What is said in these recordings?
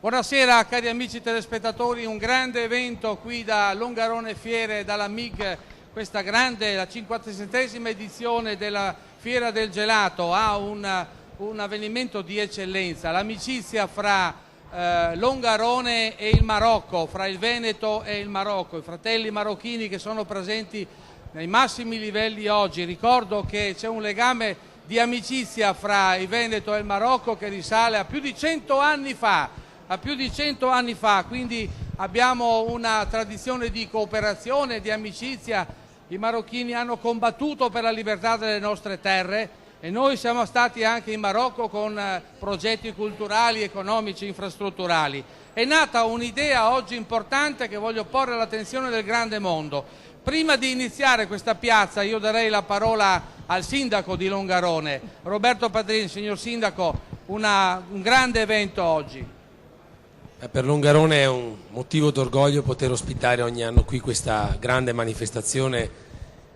Buonasera cari amici telespettatori, un grande evento qui da Longarone Fiere, dalla MIG, questa grande, la 57esima edizione della Fiera del Gelato, ha un avvenimento di eccellenza, l'amicizia fra Longarone e il Marocco, fra il Veneto e il Marocco, i fratelli marocchini che sono presenti nei massimi livelli oggi. Ricordo che c'è un legame di amicizia fra il Veneto e il Marocco che risale a più di 100 anni fa. Quindi abbiamo una tradizione di cooperazione, di amicizia. I marocchini hanno combattuto per la libertà delle nostre terre e noi siamo stati anche in Marocco con progetti culturali, economici, infrastrutturali. È nata un'idea oggi importante che voglio porre all'attenzione del grande mondo. Prima di iniziare questa piazza io darei la parola al sindaco di Longarone, Roberto Padrin. Signor sindaco, un grande evento oggi. Per Longarone è un motivo d'orgoglio poter ospitare ogni anno qui questa grande manifestazione.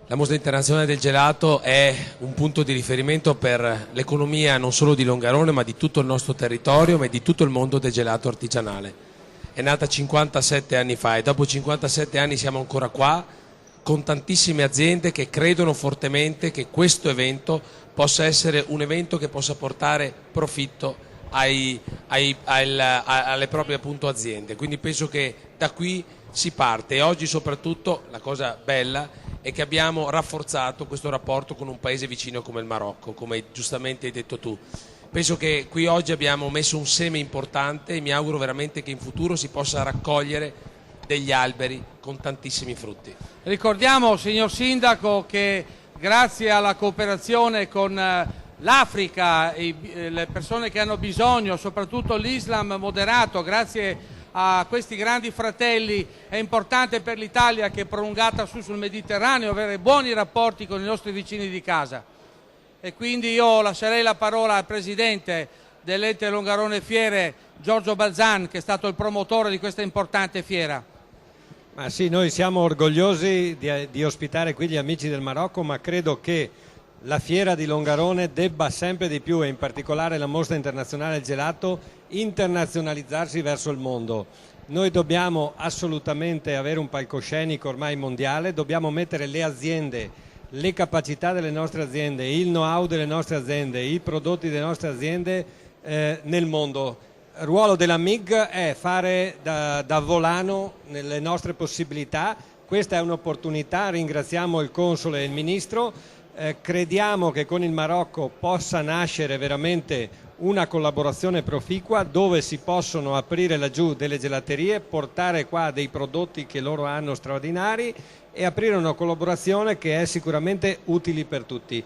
La Mostra Internazionale del Gelato è un punto di riferimento per l'economia non solo di Longarone ma di tutto il nostro territorio, ma di tutto il mondo del gelato artigianale. È nata 57 anni fa e dopo 57 anni siamo ancora qua con tantissime aziende che credono fortemente che questo evento possa essere un evento che possa portare profitto alle proprie appunto aziende, quindi penso che da qui si parte e oggi soprattutto la cosa bella è che abbiamo rafforzato questo rapporto con un paese vicino come il Marocco, come giustamente hai detto tu. Penso che qui oggi abbiamo messo un seme importante e mi auguro veramente che in futuro si possa raccogliere degli alberi con tantissimi frutti. Ricordiamo, signor sindaco, che grazie alla cooperazione con l'Africa, le persone che hanno bisogno, soprattutto l'Islam moderato, grazie a questi grandi fratelli, è importante per l'Italia, che è prolungata sul Mediterraneo, avere buoni rapporti con i nostri vicini di casa. E quindi io lascerei la parola al presidente dell'ente Longarone Fiere, Giorgio Balzan, che è stato il promotore di questa importante fiera. Ma sì, noi siamo orgogliosi di ospitare qui gli amici del Marocco, ma credo che la fiera di Longarone debba sempre di più, e in particolare la Mostra Internazionale del Gelato, internazionalizzarsi verso il mondo. Noi dobbiamo assolutamente avere un palcoscenico ormai mondiale, dobbiamo mettere le aziende, le capacità delle nostre aziende, il know-how delle nostre aziende, i prodotti delle nostre aziende nel mondo. Il ruolo della MIG è fare da volano nelle nostre possibilità. Questa è un'opportunità, ringraziamo il console e il ministro. Crediamo che con il Marocco possa nascere veramente una collaborazione proficua dove si possono aprire laggiù delle gelaterie, portare qua dei prodotti che loro hanno straordinari e aprire una collaborazione che è sicuramente utile per tutti.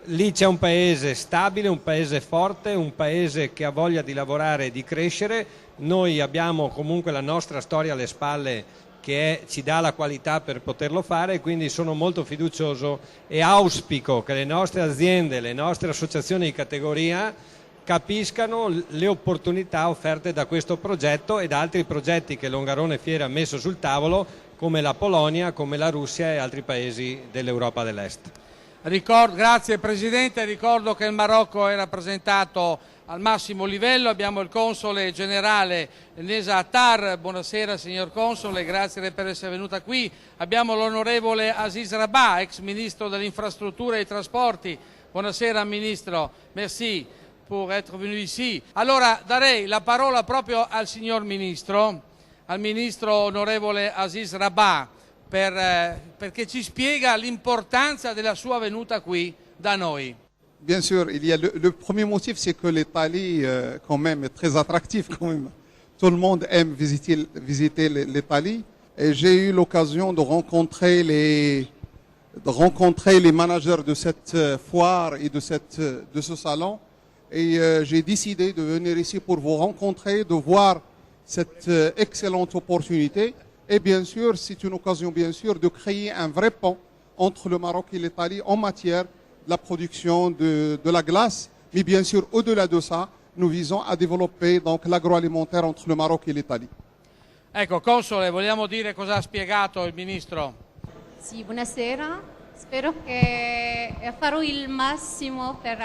Lì c'è un paese stabile, un paese forte, un paese che ha voglia di lavorare e di crescere. Noi abbiamo comunque la nostra storia alle spalle che ci dà la qualità per poterlo fare, quindi sono molto fiducioso e auspico che le nostre aziende, le nostre associazioni di categoria capiscano le opportunità offerte da questo progetto e da altri progetti che Longarone Fiere ha messo sul tavolo, come la Polonia, come la Russia e altri paesi dell'Europa dell'Est. Grazie Presidente, ricordo che il Marocco è rappresentato al massimo livello, abbiamo il console generale Nesa Attar. Buonasera signor console, grazie per essere venuta qui. Abbiamo l'onorevole Aziz Rabat, ex ministro delle infrastrutture e dei trasporti. Buonasera ministro, merci pour être venu ici. Allora darei la parola proprio al signor ministro, al ministro onorevole Aziz Rabat, perché ci spiega l'importanza della sua venuta qui da noi. Bien sûr, il y a le premier motif, c'est que l'Italie, quand même, est très attractive. Quand même. Tout le monde aime visiter l'Italie. Et j'ai eu l'occasion de rencontrer les managers de cette foire et de ce salon. Et j'ai décidé de venir ici pour vous rencontrer, de voir cette excellente opportunité. Et bien sûr, c'est une occasion, bien sûr, de créer un vrai pont entre le Maroc et l'Italie en matière de la production de la glace, mais bien sûr, au-delà de ça, nous visons à développer donc l'agroalimentaire entre le Maroc et l'Italie. Ecco, console, vogliamo dire cosa ha spiegato il ministro? Sì, buonasera. Spero che farò il massimo per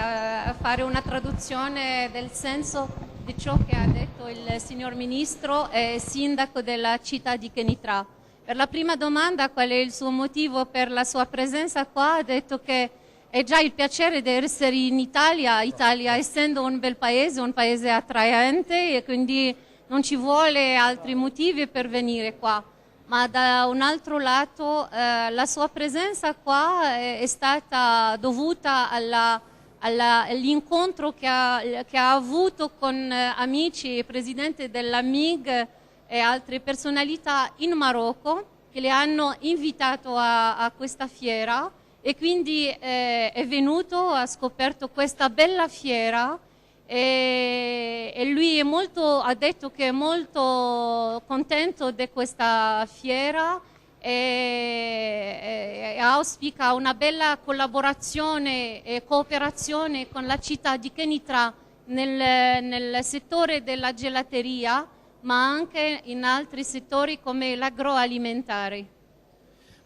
fare una traduzione del senso di ciò che ha detto il signor Ministro, sindaco della città di Kenitra. Per la prima domanda, qual è il suo motivo per la sua presenza qua, ha detto che è già il piacere di essere in Italia, Italia essendo un bel paese, un paese attraente, e quindi non ci vuole altri motivi per venire qua. Ma da un altro lato la sua presenza qua è stata dovuta all'incontro che ha avuto con amici e presidente della MIG e altre personalità in Marocco che le hanno invitato a questa fiera, e quindi è venuto, ha scoperto questa bella fiera. E lui ha detto che è molto contento di questa fiera e auspica una bella collaborazione e cooperazione con la città di Kenitra nel settore della gelateria, ma anche in altri settori come l'agroalimentare.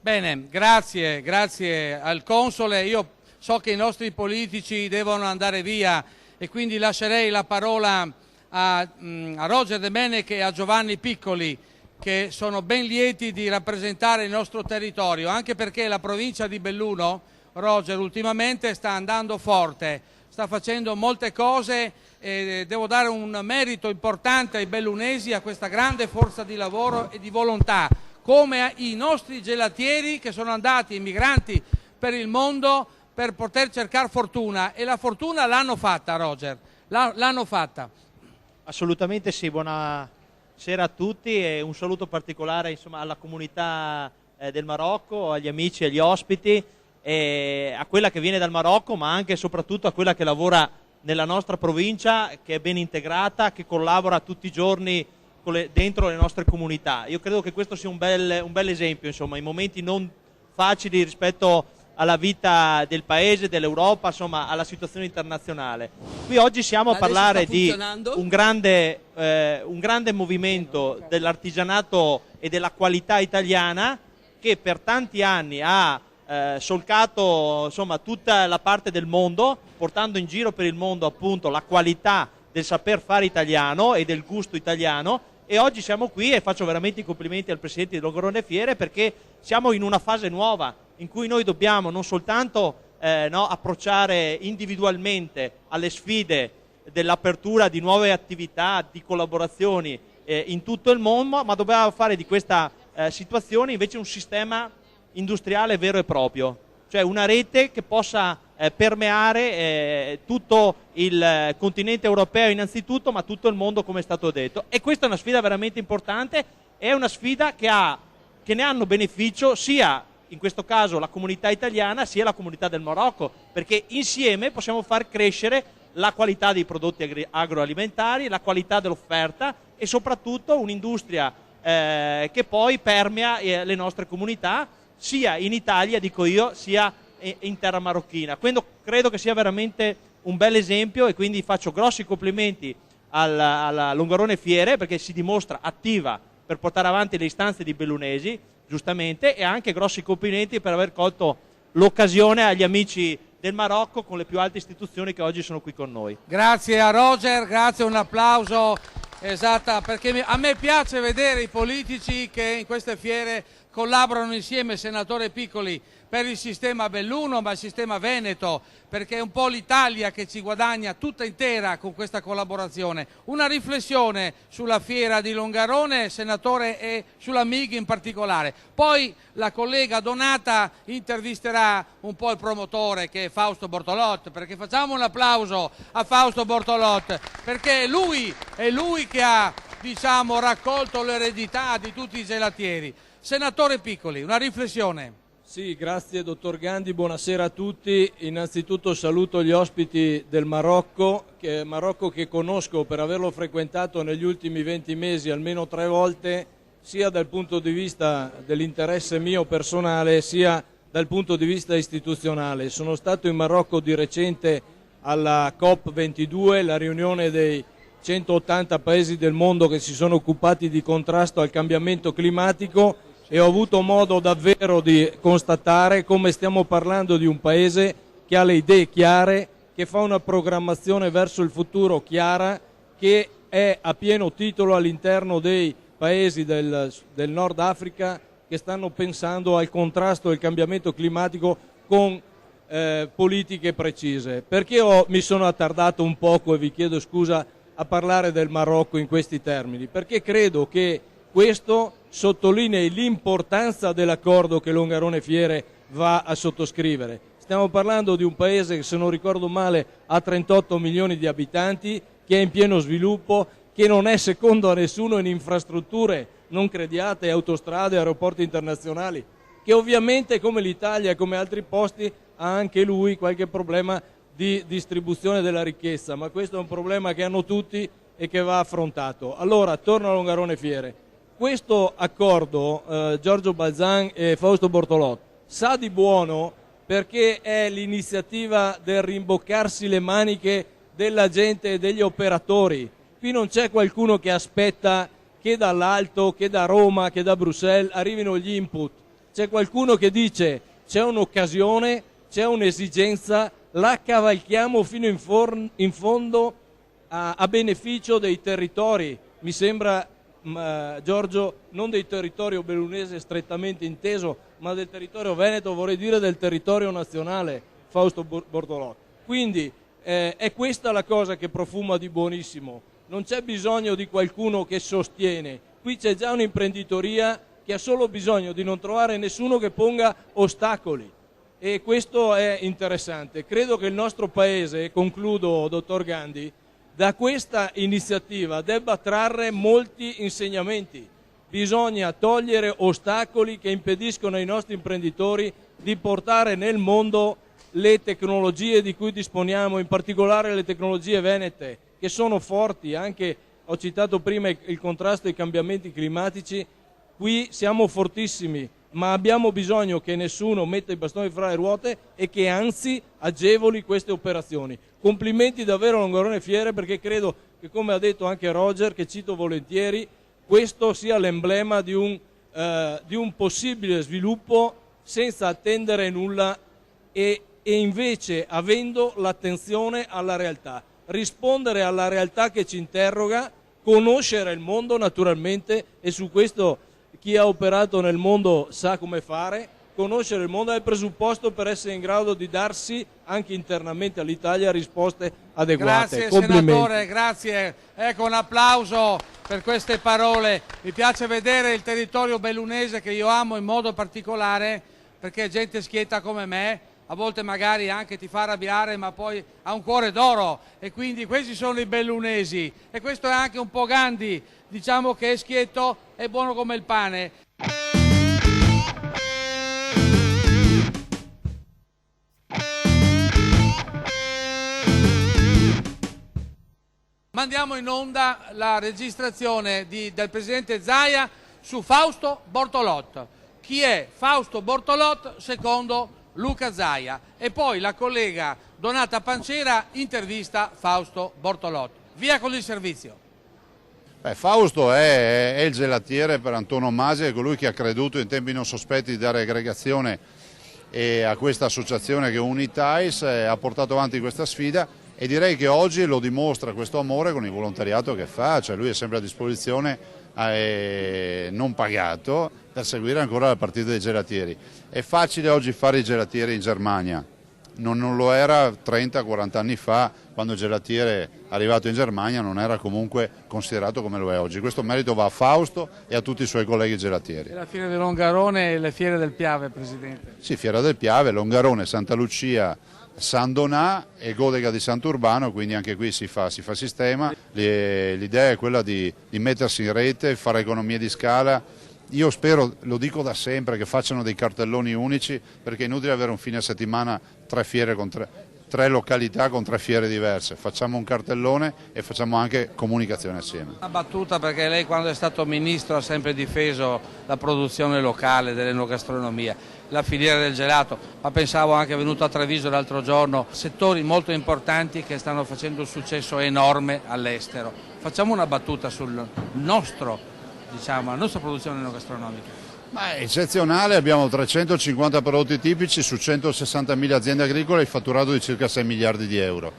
Bene, grazie al Console. Io so che i nostri politici devono andare via e quindi lascerei la parola a Roger De Menech e a Giovanni Piccoli, che sono ben lieti di rappresentare il nostro territorio, anche perché la provincia di Belluno, Roger, ultimamente sta andando forte, sta facendo molte cose e devo dare un merito importante ai bellunesi, a questa grande forza di lavoro e di volontà, come i nostri gelatieri che sono andati, immigranti per il mondo, per poter cercare fortuna, e la fortuna l'hanno fatta, Roger, l'hanno fatta. Assolutamente sì, buonasera a tutti e un saluto particolare alla comunità del Marocco, agli amici e agli ospiti, e a quella che viene dal Marocco, ma anche e soprattutto a quella che lavora nella nostra provincia, che è ben integrata, che collabora tutti i giorni dentro le nostre comunità. Io credo che questo sia un bel esempio, in momenti non facili rispetto alla vita del paese, dell'Europa, alla situazione internazionale. Qui oggi siamo a parlare di un grande movimento dell'artigianato e della qualità italiana, che per tanti anni ha solcato tutta la parte del mondo, portando in giro per il mondo appunto la qualità del saper fare italiano e del gusto italiano. E oggi siamo qui e faccio veramente i complimenti al Presidente di Longarone Fiere, perché siamo in una fase nuova in cui noi dobbiamo non soltanto approcciare individualmente alle sfide dell'apertura di nuove attività, di collaborazioni in tutto il mondo, ma dobbiamo fare di questa situazione invece un sistema industriale vero e proprio, cioè una rete che possa permeare tutto il continente europeo innanzitutto, ma tutto il mondo, come è stato detto. E questa è una sfida veramente importante, è una sfida che ne hanno beneficio sia in questo caso la comunità italiana sia la comunità del Marocco, perché insieme possiamo far crescere la qualità dei prodotti agroalimentari, la qualità dell'offerta e soprattutto un'industria che poi permea le nostre comunità sia in Italia, dico io, sia in terra marocchina. Quindi credo che sia veramente un bel esempio e quindi faccio grossi complimenti alla Longarone Fiere, perché si dimostra attiva per portare avanti le istanze di bellunesi, giustamente, e anche grossi complimenti per aver colto l'occasione agli amici del Marocco con le più alte istituzioni che oggi sono qui con noi. Grazie a Roger, grazie, un applauso, perché a me piace vedere i politici che in queste fiere collaborano insieme, senatore Piccoli, per il sistema Belluno, ma il sistema Veneto, perché è un po' l'Italia che ci guadagna tutta intera con questa collaborazione. Una riflessione sulla fiera di Longarone, senatore, e sulla MIG in particolare. Poi la collega Donata intervisterà un po' il promotore, che è Fausto Bortolot, perché facciamo un applauso a Fausto Bortolot, perché è lui che ha, raccolto l'eredità di tutti i gelatieri. Senatore Piccoli, una riflessione. Sì, grazie dottor Gandhi, buonasera a tutti. Innanzitutto saluto gli ospiti del Marocco che conosco per averlo frequentato negli ultimi 20 mesi almeno 3 volte, sia dal punto di vista dell'interesse mio personale, sia dal punto di vista istituzionale. Sono stato in Marocco di recente alla COP22, la riunione dei 180 paesi del mondo che si sono occupati di contrasto al cambiamento climatico, e ho avuto modo davvero di constatare come stiamo parlando di un paese che ha le idee chiare, che fa una programmazione verso il futuro chiara, che è a pieno titolo all'interno dei paesi del Nord Africa che stanno pensando al contrasto del cambiamento climatico con politiche precise. Perché mi sono attardato un poco, e vi chiedo scusa, a parlare del Marocco in questi termini? Perché credo che questo sottolinei l'importanza dell'accordo che Longarone Fiere va a sottoscrivere. Stiamo parlando di un paese che, se non ricordo male, ha 38 milioni di abitanti, che è in pieno sviluppo, che non è secondo a nessuno in infrastrutture, non crediate, autostrade, aeroporti internazionali, che ovviamente, come l'Italia e come altri posti, ha anche lui qualche problema di distribuzione della ricchezza, ma questo è un problema che hanno tutti e che va affrontato. Allora, torno a Longarone Fiere. Questo accordo, Giorgio Balzan e Fausto Bortolot, sa di buono perché è l'iniziativa del rimboccarsi le maniche della gente e degli operatori. Qui non c'è qualcuno che aspetta che dall'alto, che da Roma, che da Bruxelles arrivino gli input. C'è qualcuno che dice c'è un'occasione, c'è un'esigenza, la cavalchiamo fino in fondo a beneficio dei territori. Mi sembra, Giorgio, non del territorio bellunese strettamente inteso, ma del territorio veneto, vorrei dire del territorio nazionale, Fausto Bortolot. Quindi è questa la cosa che profuma di buonissimo. Non c'è bisogno di qualcuno che sostiene, qui c'è già un'imprenditoria che ha solo bisogno di non trovare nessuno che ponga ostacoli, e questo è interessante. Credo che il nostro Paese, e concludo, dottor Gandhi, da questa iniziativa debba trarre molti insegnamenti. Bisogna togliere ostacoli che impediscono ai nostri imprenditori di portare nel mondo le tecnologie di cui disponiamo, in particolare le tecnologie venete, che sono forti. Anche, ho citato prima il contrasto ai cambiamenti climatici, qui siamo fortissimi, ma abbiamo bisogno che nessuno metta i bastoni fra le ruote e che anzi agevoli queste operazioni. Complimenti davvero a Longarone Fiere, perché credo che, come ha detto anche Roger, che cito volentieri, questo sia l'emblema di un possibile sviluppo senza attendere nulla e invece avendo l'attenzione alla realtà. Rispondere alla realtà che ci interroga, conoscere il mondo naturalmente, e su questo chi ha operato nel mondo sa come fare. Conoscere il mondo è il presupposto per essere in grado di darsi anche internamente all'Italia risposte adeguate. Grazie senatore, grazie. Ecco, un applauso per queste parole. Mi piace vedere il territorio bellunese, che io amo in modo particolare, perché è gente schietta come me, a volte magari anche ti fa arrabbiare, ma poi ha un cuore d'oro, e quindi questi sono i bellunesi. E questo è anche un po' Gandhi, diciamo che è schietto e buono come il pane. Mandiamo in onda la registrazione del presidente Zaia su Fausto Bortolot. Chi è Fausto Bortolot secondo Luca Zaia? E poi la collega Donata Pancera intervista Fausto Bortolot. Via con il servizio. Fausto è il gelatiere per antonomasia, è colui che ha creduto in tempi non sospetti di dare aggregazione a questa associazione che è Unitais, ha portato avanti questa sfida, e direi che oggi lo dimostra questo amore con il volontariato che fa. Cioè lui è sempre a disposizione, non pagato, per seguire ancora la partita dei gelatieri. È facile oggi fare i gelatieri in Germania, non lo era 30-40 anni fa, quando il gelatiere arrivato in Germania non era comunque considerato come lo è oggi. Questo merito va a Fausto e a tutti i suoi colleghi gelatieri. E la Fiera di Longarone e le Fiere del Piave, Presidente? Sì, Fiera del Piave, Longarone, Santa Lucia, San Donà e Godega di Sant'Urbano, quindi anche qui si fa sistema. L'idea è quella di mettersi in rete, fare economie di scala. Io spero, lo dico da sempre, che facciano dei cartelloni unici, perché è inutile avere un fine settimana tre località con 3 fiere diverse. Facciamo un cartellone e facciamo anche comunicazione assieme. Una battuta, perché lei, quando è stato ministro, ha sempre difeso la produzione locale dell'enogastronomia, la filiera del gelato, ma pensavo anche, venuto a Treviso l'altro giorno, settori molto importanti che stanno facendo un successo enorme all'estero. Facciamo una battuta sul nostro, la nostra produzione enogastronomica. Ma è eccezionale, abbiamo 350 prodotti tipici su 160.000 aziende agricole, il fatturato di circa 6 miliardi di euro.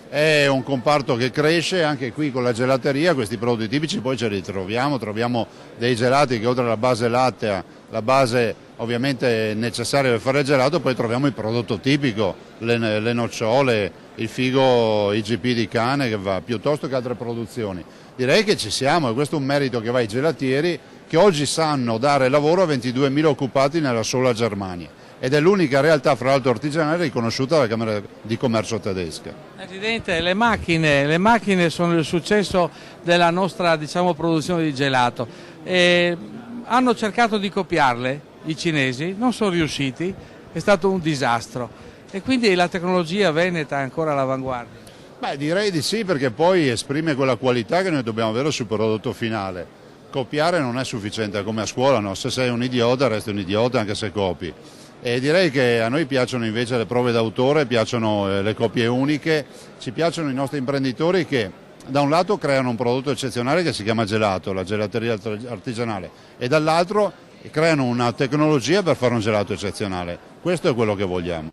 è un comparto che cresce, anche qui con la gelateria questi prodotti tipici poi ce li troviamo dei gelati che oltre alla base lattea, la base ovviamente necessaria per fare il gelato, poi troviamo il prodotto tipico, le nocciole, il figo IGP di cane che va, piuttosto che altre produzioni. Direi che ci siamo e questo è un merito che va ai gelatieri che oggi sanno dare lavoro a 22.000 occupati nella sola Germania. Ed è l'unica realtà, fra l'altro artigianale, riconosciuta dalla Camera di Commercio tedesca. Presidente, le macchine sono il successo della nostra, diciamo, produzione di gelato. Hanno cercato di copiarle i cinesi, non sono riusciti, è stato un disastro e quindi la tecnologia veneta è ancora all'avanguardia. Beh, direi di sì, perché poi esprime quella qualità che noi dobbiamo avere sul prodotto finale. Copiare non è sufficiente, come a scuola, no? Se sei un idiota resti un idiota anche se copi. E direi che a noi piacciono invece le prove d'autore, piacciono le copie uniche, ci piacciono i nostri imprenditori che da un lato creano un prodotto eccezionale che si chiama gelato, la gelateria artigianale, e dall'altro creano una tecnologia per fare un gelato eccezionale. Questo è quello che vogliamo.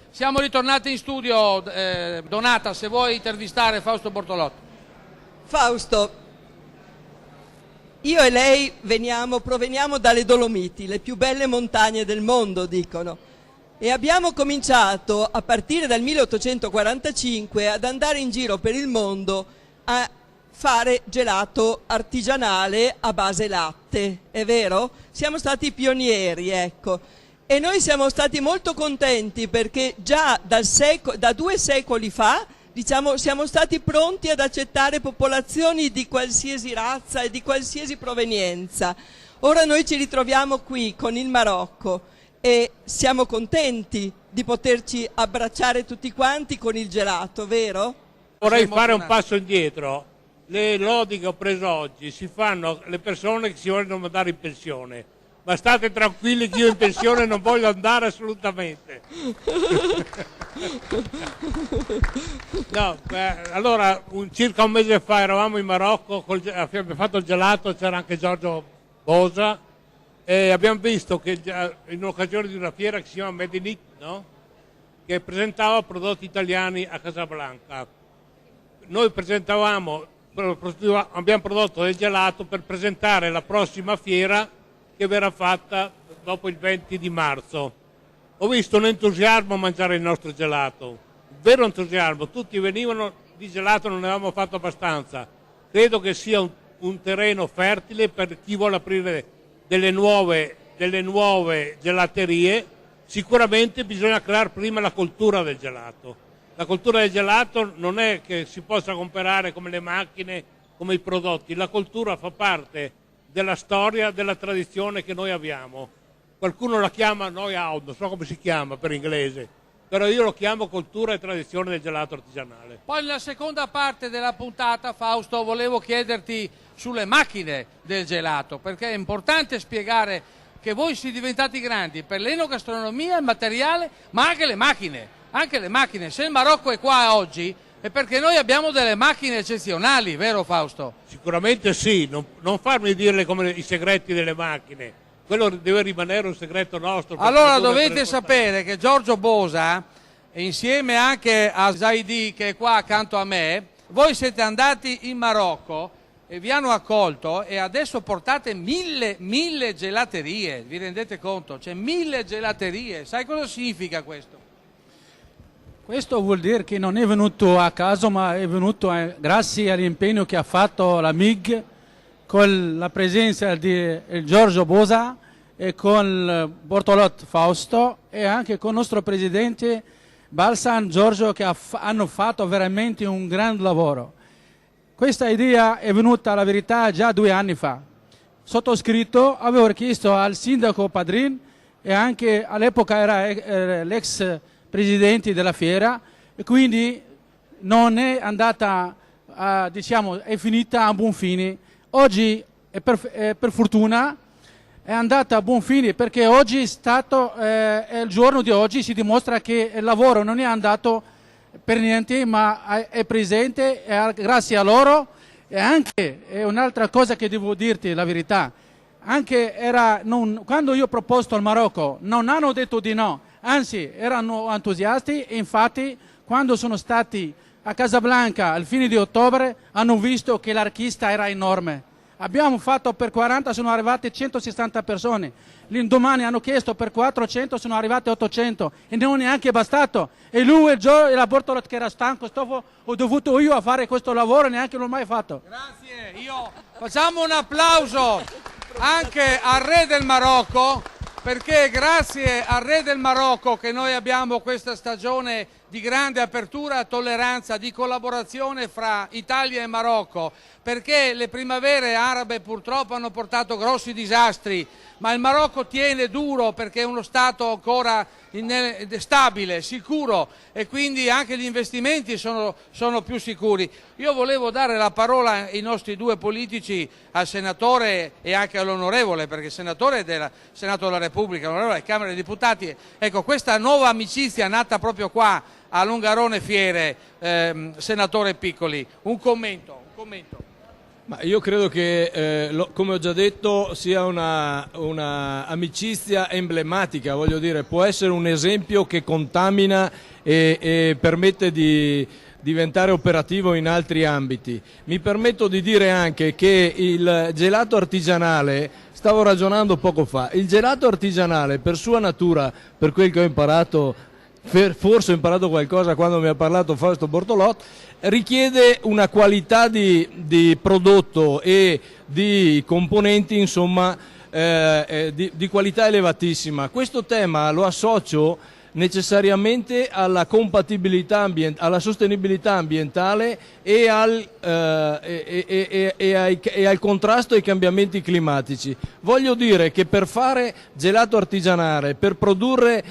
Siamo ritornati in studio, Donata, se vuoi intervistare Fausto Bortolotto. Fausto, io e lei proveniamo dalle Dolomiti, le più belle montagne del mondo, dicono, e abbiamo cominciato a partire dal 1845 ad andare in giro per il mondo a fare gelato artigianale a base latte, è vero? Siamo stati pionieri, ecco. E noi siamo stati molto contenti perché già da 2 secoli fa, diciamo, siamo stati pronti ad accettare popolazioni di qualsiasi razza e di qualsiasi provenienza. Ora noi ci ritroviamo qui con il Marocco e siamo contenti di poterci abbracciare tutti quanti con il gelato, vero? Vorrei fare un passo indietro. Le lodi che ho preso oggi si fanno le persone che si vogliono mandare in pensione. Ma state tranquilli che io in pensione non voglio andare assolutamente. No, allora circa un mese fa eravamo in Marocco, abbiamo fatto il gelato, c'era anche Giorgio Bosa e abbiamo visto che in occasione di una fiera che si chiama Made in Italy, no? Che presentava prodotti italiani a Casablanca. Noi abbiamo prodotto del gelato per presentare la prossima fiera che verrà fatta dopo il 20 di marzo. Ho visto un entusiasmo a mangiare il nostro gelato, un vero entusiasmo, tutti venivano, di gelato non ne avevamo fatto abbastanza. Credo che sia un terreno fertile per chi vuole aprire delle nuove gelaterie. Sicuramente bisogna creare prima la cultura del gelato. La cultura del gelato non è che si possa comprare come le macchine, come i prodotti, la cultura fa parte della storia, della tradizione che noi abbiamo. Qualcuno la chiama know-how, non so come si chiama per inglese, però io lo chiamo cultura e tradizione del gelato artigianale. Poi nella seconda parte della puntata, Fausto, volevo chiederti sulle macchine del gelato, perché è importante spiegare che voi siete diventati grandi per l'enogastronomia, il materiale, ma anche le macchine. Anche le macchine. Se il Marocco è qua oggi è perché noi abbiamo delle macchine eccezionali, vero Fausto? Sicuramente sì, non farmi dirle come i segreti delle macchine, quello deve rimanere un segreto nostro. Allora dovete sapere che Giorgio Bosa, insieme anche a Zaidi che è qua accanto a me, voi siete andati in Marocco e vi hanno accolto e adesso portate mille gelaterie, vi rendete conto? C'è 1000 gelaterie, sai cosa significa questo? Questo vuol dire che non è venuto a caso, ma è venuto grazie all'impegno che ha fatto la MIG con la presenza di Giorgio Bosa e con Bortolotto Fausto e anche con il nostro presidente Balsan Giorgio che hanno fatto veramente un gran lavoro. Questa idea è venuta alla verità già 2 anni fa. Sottoscritto avevo chiesto al sindaco Padrin e anche all'epoca era l'ex presidenti della fiera e quindi non è andata, diciamo, è finita a buon fine. Oggi, per fortuna, è andata a buon fine perché oggi il giorno di oggi si dimostra che il lavoro non è andato per niente, ma è presente grazie a loro. E anche un'altra cosa che devo dirti la verità, anche quando io ho proposto al Marocco non hanno detto di no, anzi erano entusiasti e infatti quando sono stati a Casablanca al fine di ottobre hanno visto che l'archista era enorme. Abbiamo fatto per 40, sono arrivate 160 persone. L'indomani hanno chiesto per 400, sono arrivate 800 e non è neanche bastato. E lui il giorno la Bortolot che era stanco, ho dovuto io a fare questo lavoro, neanche l'ho mai fatto. Grazie, facciamo un applauso anche al re del Marocco, perché grazie al re del Marocco che noi abbiamo questa stagione di grande apertura, tolleranza, di collaborazione fra Italia e Marocco, perché le primavere arabe purtroppo hanno portato grossi disastri, ma il Marocco tiene duro perché è uno Stato ancora stabile, sicuro, e quindi anche gli investimenti sono più sicuri. Io volevo dare la parola ai nostri due politici, al senatore e anche all'onorevole, perché il senatore è del Senato della Repubblica, l'onorevole della Camera dei Deputati. Ecco, questa nuova amicizia nata proprio qua a Longarone Fiere, senatore Piccoli, un commento. Ma io credo che, come ho già detto, sia una amicizia emblematica, voglio dire, può essere un esempio che contamina e permette di diventare operativo in altri ambiti. Mi permetto di dire anche che il gelato artigianale, stavo ragionando poco fa, il gelato artigianale per sua natura, per quel che ho imparato, forse ho imparato qualcosa quando mi ha parlato Fausto Bortolot, richiede una qualità di prodotto e di componenti, insomma, di qualità elevatissima. Questo tema lo associo necessariamente alla compatibilità alla sostenibilità ambientale e al contrasto ai cambiamenti climatici. Voglio dire che per fare gelato artigianale, per produrre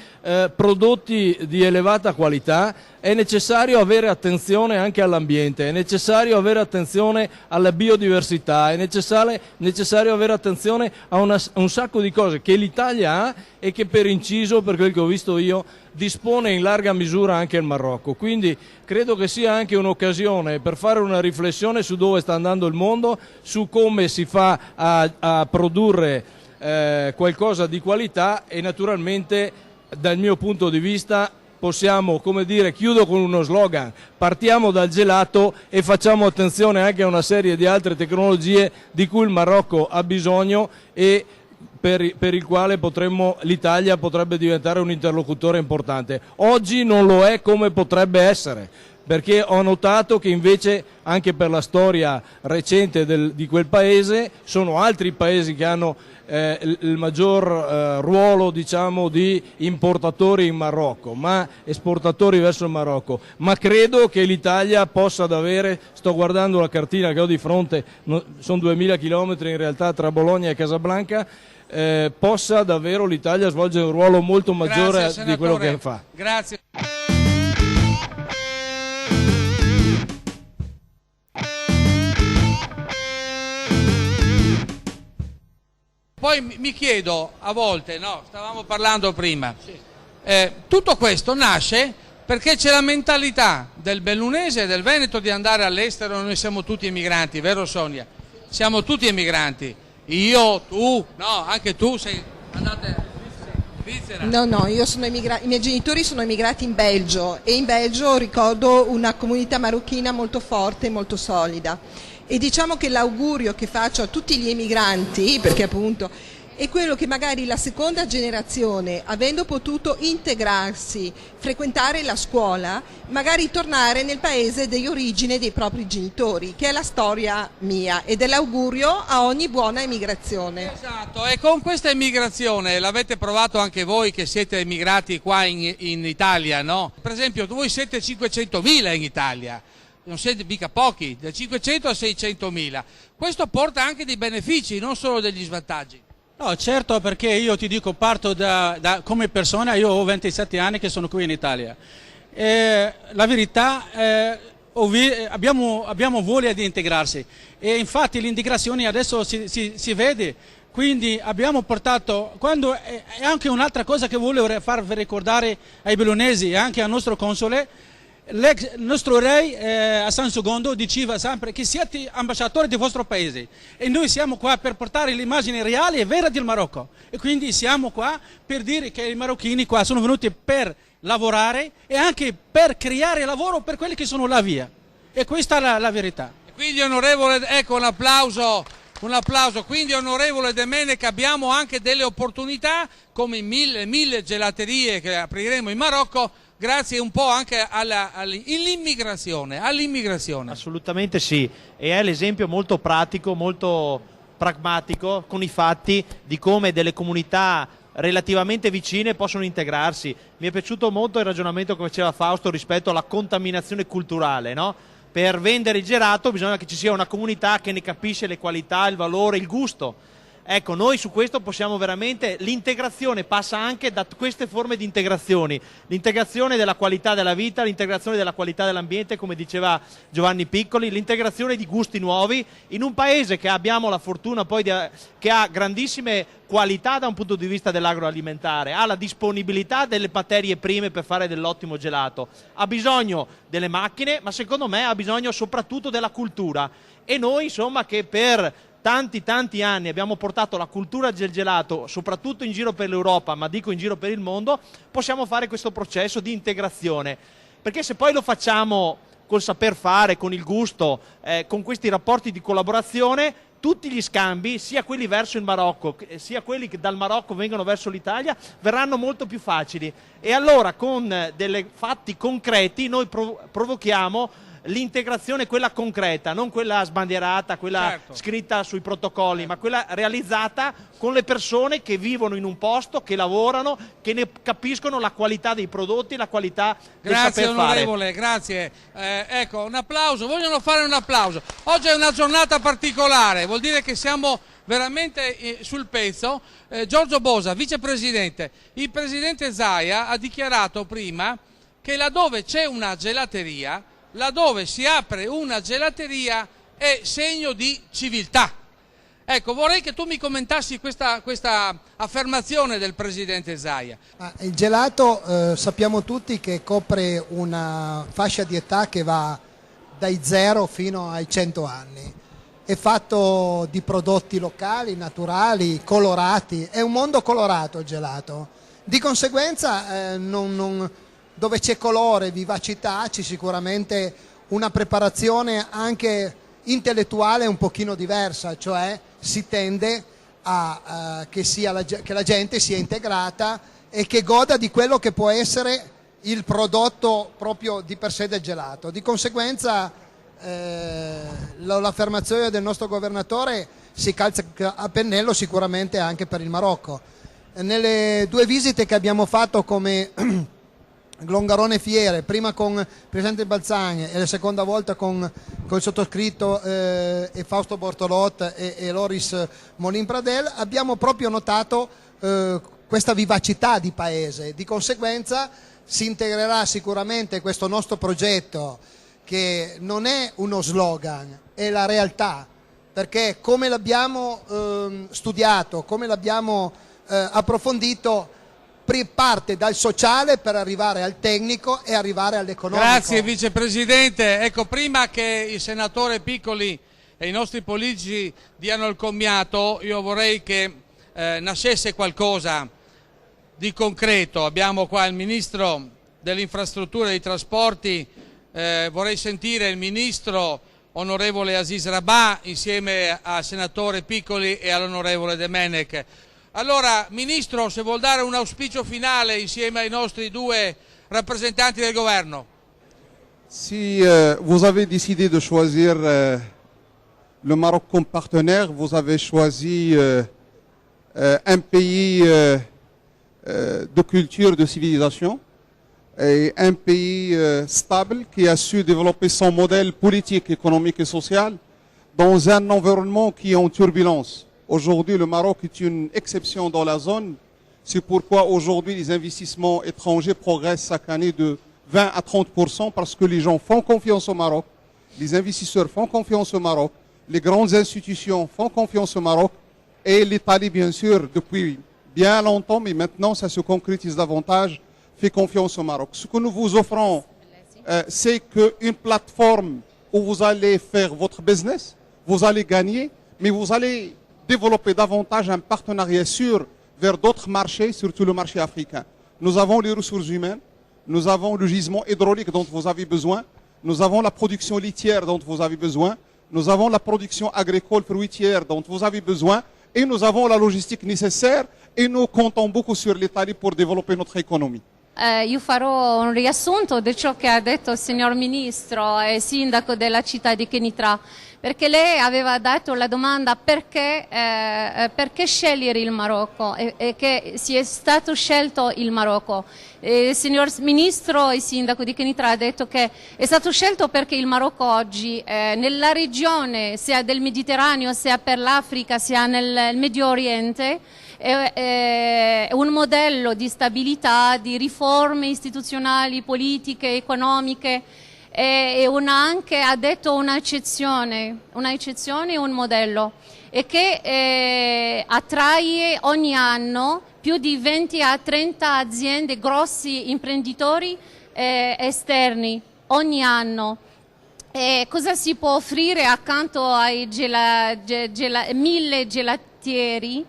prodotti di elevata qualità, è necessario avere attenzione anche all'ambiente, è necessario avere attenzione alla biodiversità, è necessario avere attenzione a un sacco di cose che l'Italia ha e che per inciso, per quel che ho visto io, dispone in larga misura anche il Marocco. Quindi credo che sia anche un'occasione per fare una riflessione su dove sta andando il mondo, su come si fa a produrre qualcosa di qualità e naturalmente dal mio punto di vista possiamo, come dire, chiudo con uno slogan: partiamo dal gelato e facciamo attenzione anche a una serie di altre tecnologie di cui il Marocco ha bisogno e per il quale l'Italia potrebbe diventare un interlocutore importante. Oggi non lo è come potrebbe essere, perché ho notato che invece anche per la storia recente di quel paese sono altri paesi che hanno il maggior ruolo, diciamo, di importatori in Marocco, ma esportatori verso il Marocco. Ma credo che l'Italia possa avere, sto guardando la cartina che ho di fronte, sono 2000 chilometri in realtà tra Bologna e Casablanca, possa davvero l'Italia svolgere un ruolo molto maggiore di quello che fa. Grazie. Poi mi chiedo a volte, no, stavamo parlando prima, tutto questo nasce perché c'è la mentalità del bellunese e del veneto di andare all'estero. Noi siamo tutti emigranti, vero Sonia? Siamo tutti emigranti. Io, tu, no, anche tu sei andata in Svizzera. No, io sono i miei genitori sono emigrati in Belgio e in Belgio ricordo una comunità marocchina molto forte e molto solida. E diciamo che l'augurio che faccio a tutti gli emigranti, perché appunto è quello che magari la seconda generazione, avendo potuto integrarsi, frequentare la scuola, magari tornare nel paese di origine dei propri genitori, che è la storia mia, ed è l'augurio a ogni buona emigrazione. Esatto, e con questa emigrazione l'avete provato anche voi che siete emigrati qua in Italia, no? Per esempio voi siete 500.000 in Italia. Non siete mica pochi, da 500 a 600.000. Questo porta anche dei benefici, non solo degli svantaggi. No, certo, perché io ti dico, parto come persona, io ho 27 anni che sono qui in Italia. La verità, abbiamo voglia di integrarsi e infatti l'integrazione adesso si vede. Quindi abbiamo portato, è anche un'altra cosa che volevo farvi ricordare ai bellunesi e anche al nostro console. Il nostro re Hassan II diceva sempre che siete ambasciatori del vostro paese e noi siamo qua per portare l'immagine reale e vera del Marocco e quindi siamo qua per dire che i marocchini qua sono venuti per lavorare e anche per creare lavoro per quelli che sono là via. E questa è la verità. Quindi onorevole, ecco un applauso. Quindi onorevole Domenech, abbiamo anche delle opportunità come mille gelaterie che apriremo in Marocco, grazie un po' anche all'immigrazione. Assolutamente sì, e è l'esempio molto pratico, molto pragmatico, con i fatti, di come delle comunità relativamente vicine possono integrarsi. Mi è piaciuto molto il ragionamento che faceva Fausto rispetto alla contaminazione culturale, no? Per vendere il gelato bisogna che ci sia una comunità che ne capisce le qualità, il valore, il gusto. Ecco, noi su questo possiamo veramente, l'integrazione passa anche da queste forme di integrazioni, l'integrazione della qualità della vita, l'integrazione della qualità dell'ambiente, come diceva Giovanni Piccoli, l'integrazione di gusti nuovi in un paese che abbiamo la fortuna poi che ha grandissime qualità da un punto di vista dell'agroalimentare, ha la disponibilità delle materie prime per fare dell'ottimo gelato, ha bisogno delle macchine, ma secondo me ha bisogno soprattutto della cultura, e noi insomma che per tanti anni abbiamo portato la cultura del gelato soprattutto in giro per l'Europa, ma dico in giro per il mondo, possiamo fare questo processo di integrazione, perché se poi lo facciamo col saper fare, con il gusto, con questi rapporti di collaborazione, tutti gli scambi, sia quelli verso il Marocco sia quelli che dal Marocco vengono verso l'Italia, verranno molto più facili, e allora con dei fatti concreti noi provochiamo l'integrazione, quella concreta, non quella sbandierata, quella scritta sui protocolli, ma quella realizzata con le persone che vivono in un posto, che lavorano, che ne capiscono la qualità dei prodotti, la qualità del saper fare. Grazie onorevole, grazie. Ecco, un applauso, vogliono fare un applauso. Oggi è una giornata particolare, vuol dire che siamo veramente sul pezzo. Giorgio Bosa, vicepresidente, il presidente Zaia ha dichiarato prima che laddove c'è una gelateria, laddove si apre una gelateria, è segno di civiltà. Ecco, vorrei che tu mi commentassi questa affermazione del presidente Zaia. Il gelato sappiamo tutti che copre una fascia di età che va dai 0 fino ai 100 anni. È fatto di prodotti locali, naturali, colorati. È un mondo colorato il gelato. Di conseguenza dove c'è colore, vivacità, c'è sicuramente una preparazione anche intellettuale un pochino diversa, cioè si tende a che la gente sia integrata e che goda di quello che può essere il prodotto proprio di per sé del gelato. Di conseguenza l'affermazione del nostro governatore si calza a pennello sicuramente anche per il Marocco. Nelle 2 visite che abbiamo fatto come Longarone Fiere, prima con il presidente Balzani e la seconda volta con il sottoscritto e Fausto Bortolot e Loris Molin Pradel, abbiamo proprio notato questa vivacità di paese. Di conseguenza si integrerà sicuramente questo nostro progetto, che non è uno slogan, è la realtà, perché come l'abbiamo studiato, come l'abbiamo approfondito, parte dal sociale per arrivare al tecnico e arrivare all'economico. Grazie vicepresidente. Ecco, prima che il senatore Piccoli e i nostri politici diano il commiato, io vorrei che nascesse qualcosa di concreto. Abbiamo qua il ministro delle infrastrutture e dei trasporti, vorrei sentire il ministro onorevole Aziz Rabat insieme al senatore Piccoli e all'onorevole Domenech. Allora, Ministro, se vuol dare un auspicio finale insieme ai nostri 2 rappresentanti del governo. Si vous avez décidé de choisir le Maroc comme partenaire, vous avez choisi un pays de culture, de civilisation, et un pays stable qui a su développer son modèle politique, économique et social dans un environnement qui est en turbulence. Aujourd'hui, le Maroc est une exception dans la zone. C'est pourquoi aujourd'hui, les investissements étrangers progressent chaque année de 20 à 30% parce que les gens font confiance au Maroc, les investisseurs font confiance au Maroc, les grandes institutions font confiance au Maroc et l'Italie, bien sûr, depuis bien longtemps, mais maintenant, ça se concrétise davantage, fait confiance au Maroc. Ce que nous vous offrons, c'est qu'une plateforme où vous allez faire votre business, vous allez gagner, mais vous allez développer davantage un partenariat sûr vers d'autres marchés, surtout le marché africain. Nous avons les ressources humaines, nous avons le gisement hydraulique dont vous avez besoin, nous avons la production laitière dont vous avez besoin, nous avons la production agricole fruitière dont vous avez besoin et nous avons la logistique nécessaire et nous comptons beaucoup sur l'Italie pour développer notre économie. Io farò un riassunto di ciò che ha detto il signor Ministro e Sindaco della città di Kenitra, perché lei aveva dato la domanda perché scegliere il Marocco e che si è stato scelto il Marocco. Il signor Ministro e Sindaco di Kenitra ha detto che è stato scelto perché il Marocco oggi nella regione, sia del Mediterraneo, sia per l'Africa, sia nel Medio Oriente, è un modello di stabilità, di riforme istituzionali, politiche, economiche, e anche ha detto un'eccezione e un modello, e che attrae ogni anno più di 20 a 30 aziende, grossi imprenditori esterni ogni anno. Cosa si può offrire accanto ai 1000 gelatieri?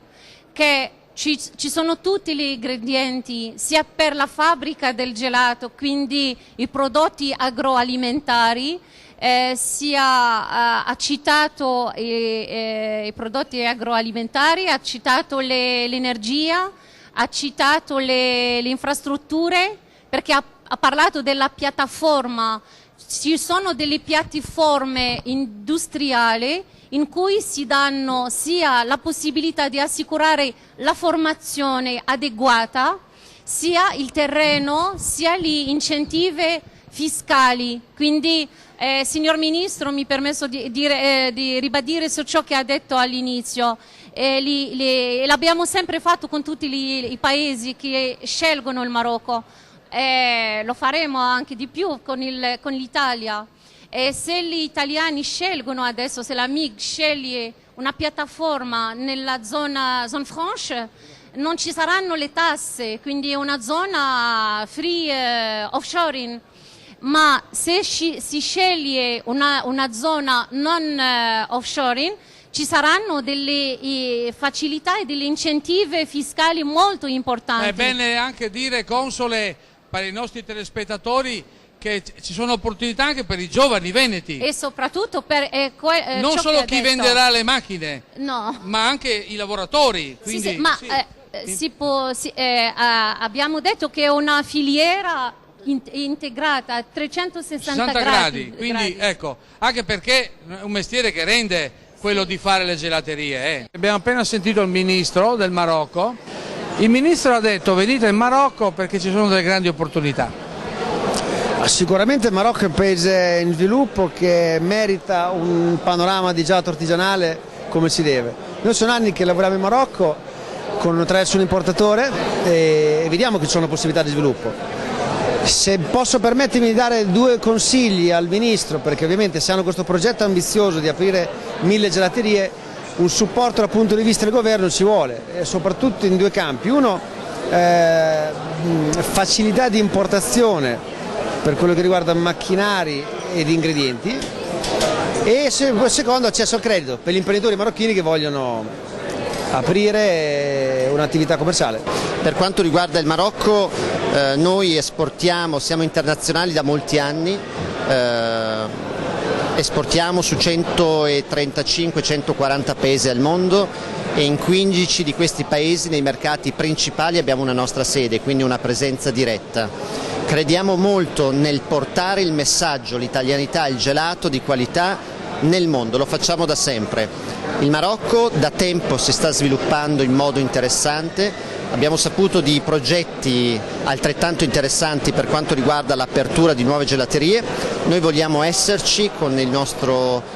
Che ci sono tutti gli ingredienti sia per la fabbrica del gelato, quindi i prodotti agroalimentari, ha citato i prodotti agroalimentari, ha citato l'energia, ha citato le infrastrutture, perché ha parlato della piattaforma. Ci sono delle piattaforme industriali in cui si danno sia la possibilità di assicurare la formazione adeguata, sia il terreno, sia gli incentivi fiscali. Quindi, signor Ministro, mi permetto di ribadire su ciò che ha detto all'inizio. L'abbiamo sempre fatto con tutti i paesi che scelgono il Marocco. Lo faremo anche di più con l'Italia. E se gli italiani scelgono adesso, se la MIG sceglie una piattaforma nella zona franche, non ci saranno le tasse, quindi è una zona free offshoring. Ma se si sceglie una zona non offshoring, ci saranno delle facilità e degli incentivi fiscali molto importanti. È bene anche dire, Console, per i nostri telespettatori, che ci sono opportunità anche per i giovani veneti. E soprattutto per non ciò solo che chi venderà le macchine, no, ma anche i lavoratori. Quindi, sì, ma abbiamo detto che è una filiera integrata a 360 gradi. Quindi ecco, anche perché è un mestiere che rende quello di fare le gelaterie. Abbiamo appena sentito il ministro del Marocco. Il ministro ha detto: venite in Marocco perché ci sono delle grandi opportunità. Sicuramente il Marocco è un paese in sviluppo che merita un panorama di gelato artigianale come si deve. Noi sono anni che lavoriamo in Marocco attraverso un importatore e vediamo che ci sono possibilità di sviluppo. Se posso permettermi di dare 2 consigli al Ministro, perché ovviamente se hanno questo progetto ambizioso di aprire 1000 gelaterie, un supporto dal punto di vista del governo ci vuole, soprattutto in 2 campi. Uno, facilità di importazione per quello che riguarda macchinari ed ingredienti, e secondo, accesso al credito per gli imprenditori marocchini che vogliono aprire un'attività commerciale. Per quanto riguarda il Marocco, noi esportiamo, siamo internazionali da molti anni, esportiamo su 135-140 paesi al mondo e in 15 di questi paesi nei mercati principali abbiamo una nostra sede, quindi una presenza diretta. Crediamo molto nel portare il messaggio, l'italianità, il gelato di qualità nel mondo, lo facciamo da sempre. Il Marocco da tempo si sta sviluppando in modo interessante, abbiamo saputo di progetti altrettanto interessanti per quanto riguarda l'apertura di nuove gelaterie. Noi vogliamo esserci con il nostro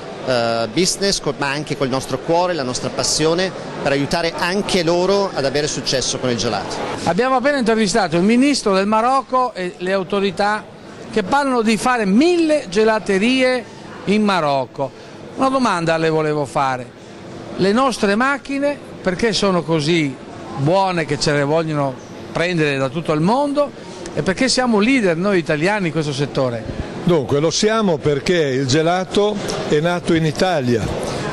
business, ma anche col nostro cuore, la nostra passione, per aiutare anche loro ad avere successo con il gelato. Abbiamo appena intervistato il ministro del Marocco e le autorità che parlano di fare 1000 gelaterie in Marocco. Una domanda le volevo fare: le nostre macchine perché sono così buone che ce le vogliono prendere da tutto il mondo, e perché siamo leader noi italiani in questo settore? Dunque, lo siamo perché il gelato è nato in Italia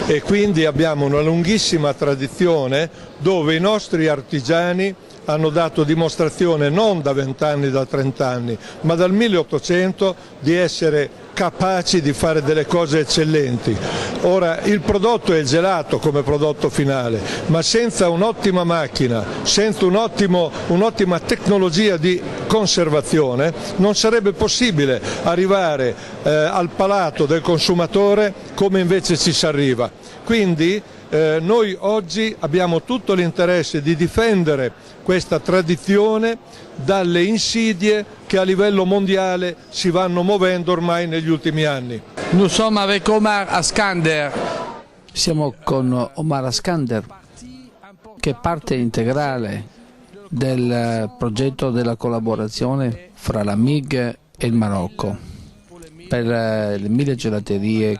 e quindi abbiamo una lunghissima tradizione dove i nostri artigiani hanno dato dimostrazione non da 20 anni, da 30 anni, ma dal 1800 di essere capaci di fare delle cose eccellenti. Ora il prodotto è il gelato come prodotto finale, ma senza un'ottima macchina, senza un'ottima tecnologia di conservazione non sarebbe possibile arrivare al palato del consumatore come invece ci si arriva. Quindi noi oggi abbiamo tutto l'interesse di difendere questa tradizione dalle insidie che a livello mondiale si vanno muovendo ormai negli ultimi anni. Nous sommes avec Omar Askander. Siamo con Omar Askander, che è parte integrale del progetto della collaborazione fra la MIG e il Marocco per le 1000 gelaterie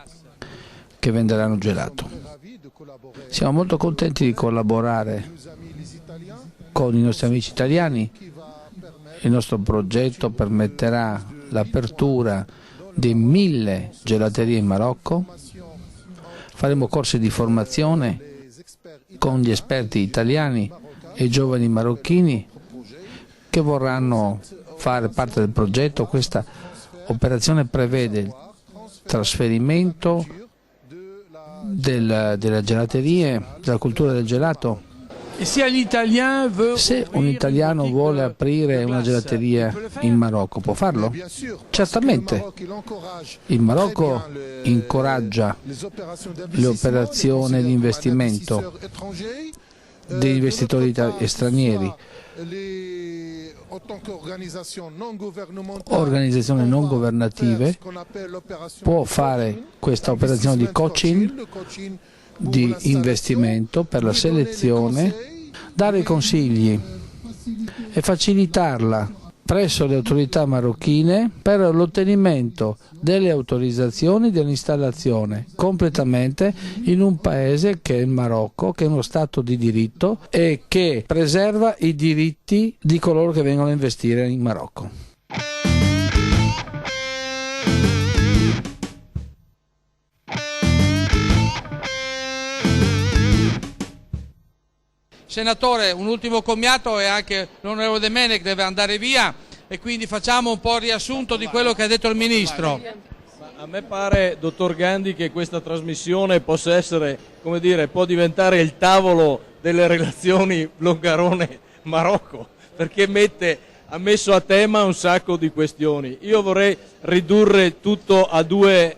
che venderanno gelato. Siamo molto contenti di collaborare con i nostri amici italiani. Il nostro progetto permetterà l'apertura di 1000 gelaterie in Marocco. Faremo corsi di formazione con gli esperti italiani e giovani marocchini che vorranno fare parte del progetto. Questa operazione prevede il trasferimento delle gelaterie, della cultura del gelato. Se un italiano vuole aprire una gelateria in Marocco, può farlo? Certamente. Il Marocco incoraggia le operazioni di investimento degli investitori stranieri. Organizzazioni non governative può fare questa operazione di coaching, di investimento per la selezione, dare consigli e facilitarla presso le autorità marocchine per l'ottenimento delle autorizzazioni dell'installazione completamente in un paese che è il Marocco, che è uno Stato di diritto e che preserva i diritti di coloro che vengono a investire in Marocco. Senatore, un ultimo commiato e anche l'onorevole Domenech deve andare via e quindi facciamo un po' il riassunto di quello che ha detto il Ministro. A me pare, dottor Gandhi, che questa trasmissione possa essere, come dire, può diventare il tavolo delle relazioni Longarone-Marocco, perché ha messo a tema un sacco di questioni. Io vorrei ridurre tutto a due,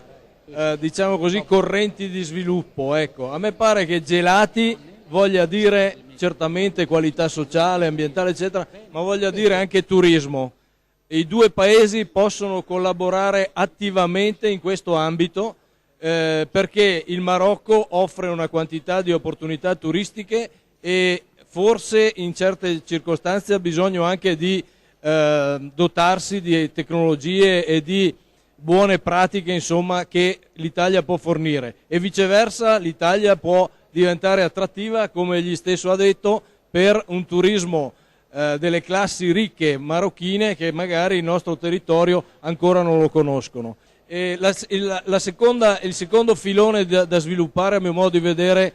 diciamo così, correnti di sviluppo. Ecco, a me pare che gelati voglia dire certamente qualità sociale, ambientale, eccetera, ma voglia dire anche turismo. I due paesi possono collaborare attivamente in questo ambito perché il Marocco offre una quantità di opportunità turistiche e forse in certe circostanze ha bisogno anche di dotarsi di tecnologie e di buone pratiche, insomma, che l'Italia può fornire, e viceversa l'Italia può diventare attrattiva, come egli stesso ha detto, per un turismo delle classi ricche marocchine che magari il nostro territorio ancora non lo conoscono. E il secondo filone da sviluppare, a mio modo di vedere,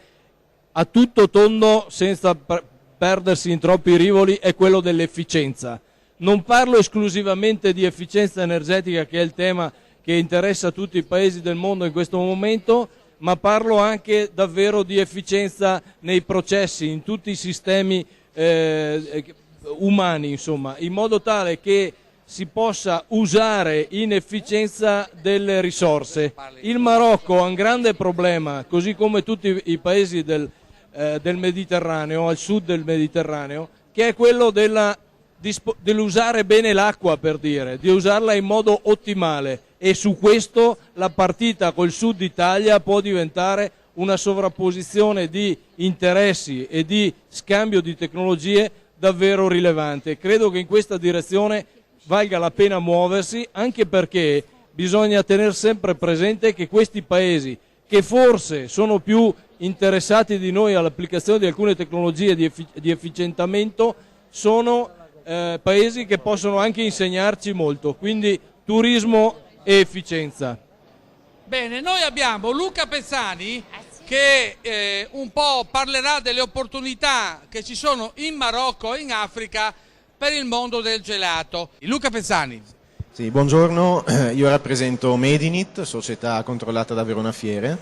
a tutto tondo, senza perdersi in troppi rivoli, è quello dell'efficienza. Non parlo esclusivamente di efficienza energetica, che è il tema che interessa tutti i paesi del mondo in questo momento, ma parlo anche davvero di efficienza nei processi, in tutti i sistemi umani, insomma, in modo tale che si possa usare in efficienza delle risorse. Il Marocco ha un grande problema, così come tutti i paesi del Mediterraneo, al sud del Mediterraneo, che è quello dell'usare bene l'acqua, per dire, di usarla in modo ottimale, e su questo la partita col Sud Italia può diventare una sovrapposizione di interessi e di scambio di tecnologie davvero rilevante. Credo che in questa direzione valga la pena muoversi, anche perché bisogna tenere sempre presente che questi paesi, che forse sono più interessati di noi all'applicazione di alcune tecnologie di efficientamento, sono paesi che possono anche insegnarci molto, quindi turismo e efficienza. Bene, noi abbiamo Luca Pezzani che un po' parlerà delle opportunità che ci sono in Marocco e in Africa per il mondo del gelato. Luca Pezzani. Sì, buongiorno, io rappresento Medinit, società controllata da Verona Fiere.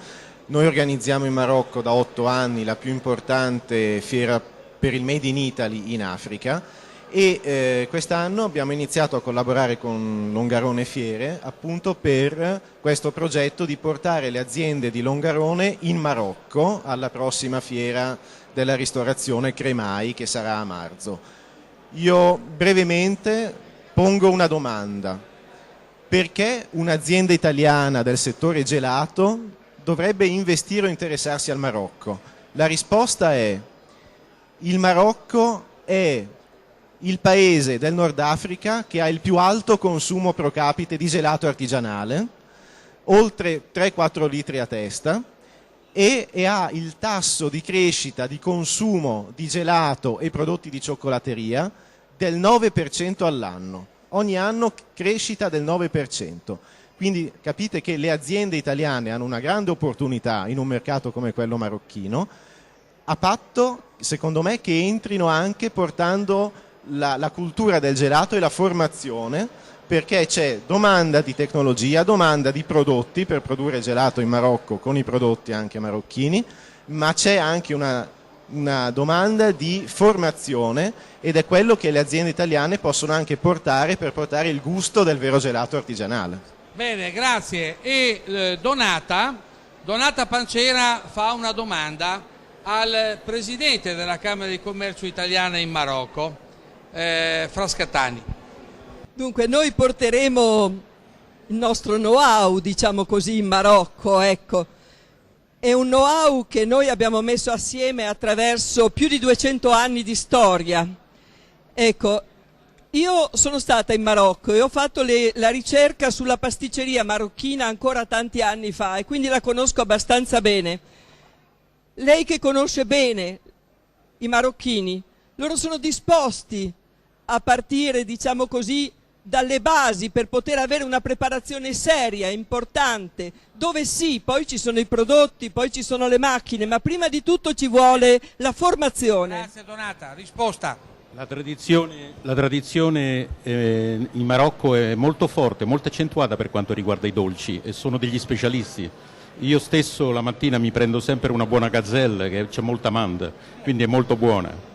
Noi organizziamo in Marocco da 8 anni la più importante fiera per il Made in Italy in Africa e quest'anno abbiamo iniziato a collaborare con Longarone Fiere appunto per questo progetto di portare le aziende di Longarone in Marocco alla prossima fiera della ristorazione Cremai che sarà a marzo. Io brevemente pongo una domanda: perché un'azienda italiana del settore gelato dovrebbe investire o interessarsi al Marocco? La risposta è: il Marocco è il paese del Nord Africa che ha il più alto consumo pro capite di gelato artigianale, oltre 3-4 litri a testa, e ha il tasso di crescita di consumo di gelato e prodotti di cioccolateria del 9% all'anno. Ogni anno crescita del 9%. Quindi capite che le aziende italiane hanno una grande opportunità in un mercato come quello marocchino, a patto, secondo me, che entrino anche portando la cultura del gelato e la formazione, perché c'è domanda di tecnologia, domanda di prodotti per produrre gelato in Marocco con i prodotti anche marocchini, ma c'è anche una domanda di formazione ed è quello che le aziende italiane possono anche portare per portare il gusto del vero gelato artigianale. Bene, grazie. E Donata Pancera fa una domanda al presidente della Camera di Commercio italiana in Marocco, Frascatani. Dunque noi porteremo il nostro know-how, diciamo così, in Marocco, ecco. È un know-how che noi abbiamo messo assieme attraverso più di 200 anni di storia. Ecco, io sono stata in Marocco e ho fatto la ricerca sulla pasticceria marocchina ancora tanti anni fa e quindi la conosco abbastanza bene. Lei che conosce bene i marocchini, loro sono disposti a partire, diciamo così, dalle basi per poter avere una preparazione seria, importante, dove sì, poi ci sono i prodotti, poi ci sono le macchine, ma prima di tutto ci vuole la formazione. Grazie Donata, risposta. La tradizione in Marocco è molto forte, molto accentuata per quanto riguarda i dolci e sono degli specialisti. Io stesso la mattina mi prendo sempre una buona gazelle, che c'è molta amande, quindi è molto buona.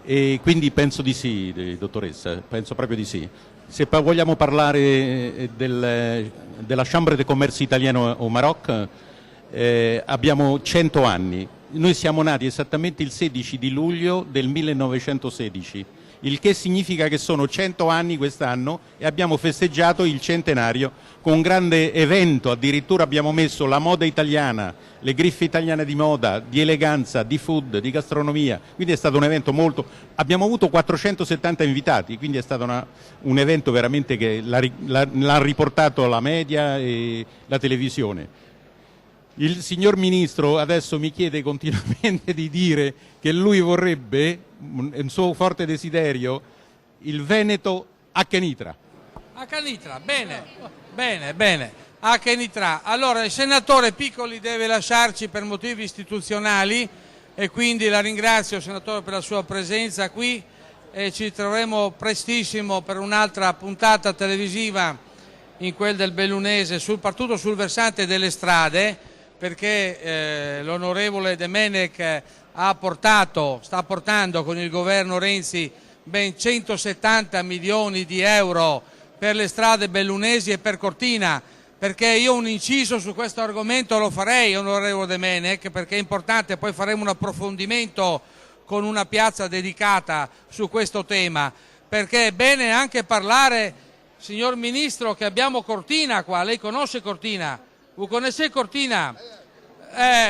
E quindi penso di sì, dottoressa, penso proprio di sì. Se vogliamo parlare della Chambre de Commerce italiano au Maroc, abbiamo 100 anni. Noi siamo nati esattamente il 16 di luglio del 1916, il che significa che sono 100 anni quest'anno e abbiamo festeggiato il centenario con un grande evento, addirittura abbiamo messo la moda italiana, le griffe italiane di moda, di eleganza, di food, di gastronomia, quindi è stato un evento abbiamo avuto 470 invitati, quindi è stato un evento veramente che l'ha riportato la media e la televisione. Il signor Ministro adesso mi chiede continuamente di dire che lui vorrebbe, un suo forte desiderio, il Veneto a Kenitra. A Kenitra, bene. A Kenitra. Allora il senatore Piccoli deve lasciarci per motivi istituzionali e quindi la ringrazio, senatore, per la sua presenza qui e ci troveremo prestissimo per un'altra puntata televisiva in quel del Bellunese, soprattutto sul versante delle strade, perché l'onorevole Demenec sta portando con il governo Renzi ben 170 milioni di euro per le strade bellunesi e per Cortina, perché io un inciso su questo argomento lo farei, onorevole Demenec, perché è importante, poi faremo un approfondimento con una piazza dedicata su questo tema, perché è bene anche parlare, signor Ministro, che abbiamo Cortina qua, lei conosce Cortina? Vous connaissez Cortina?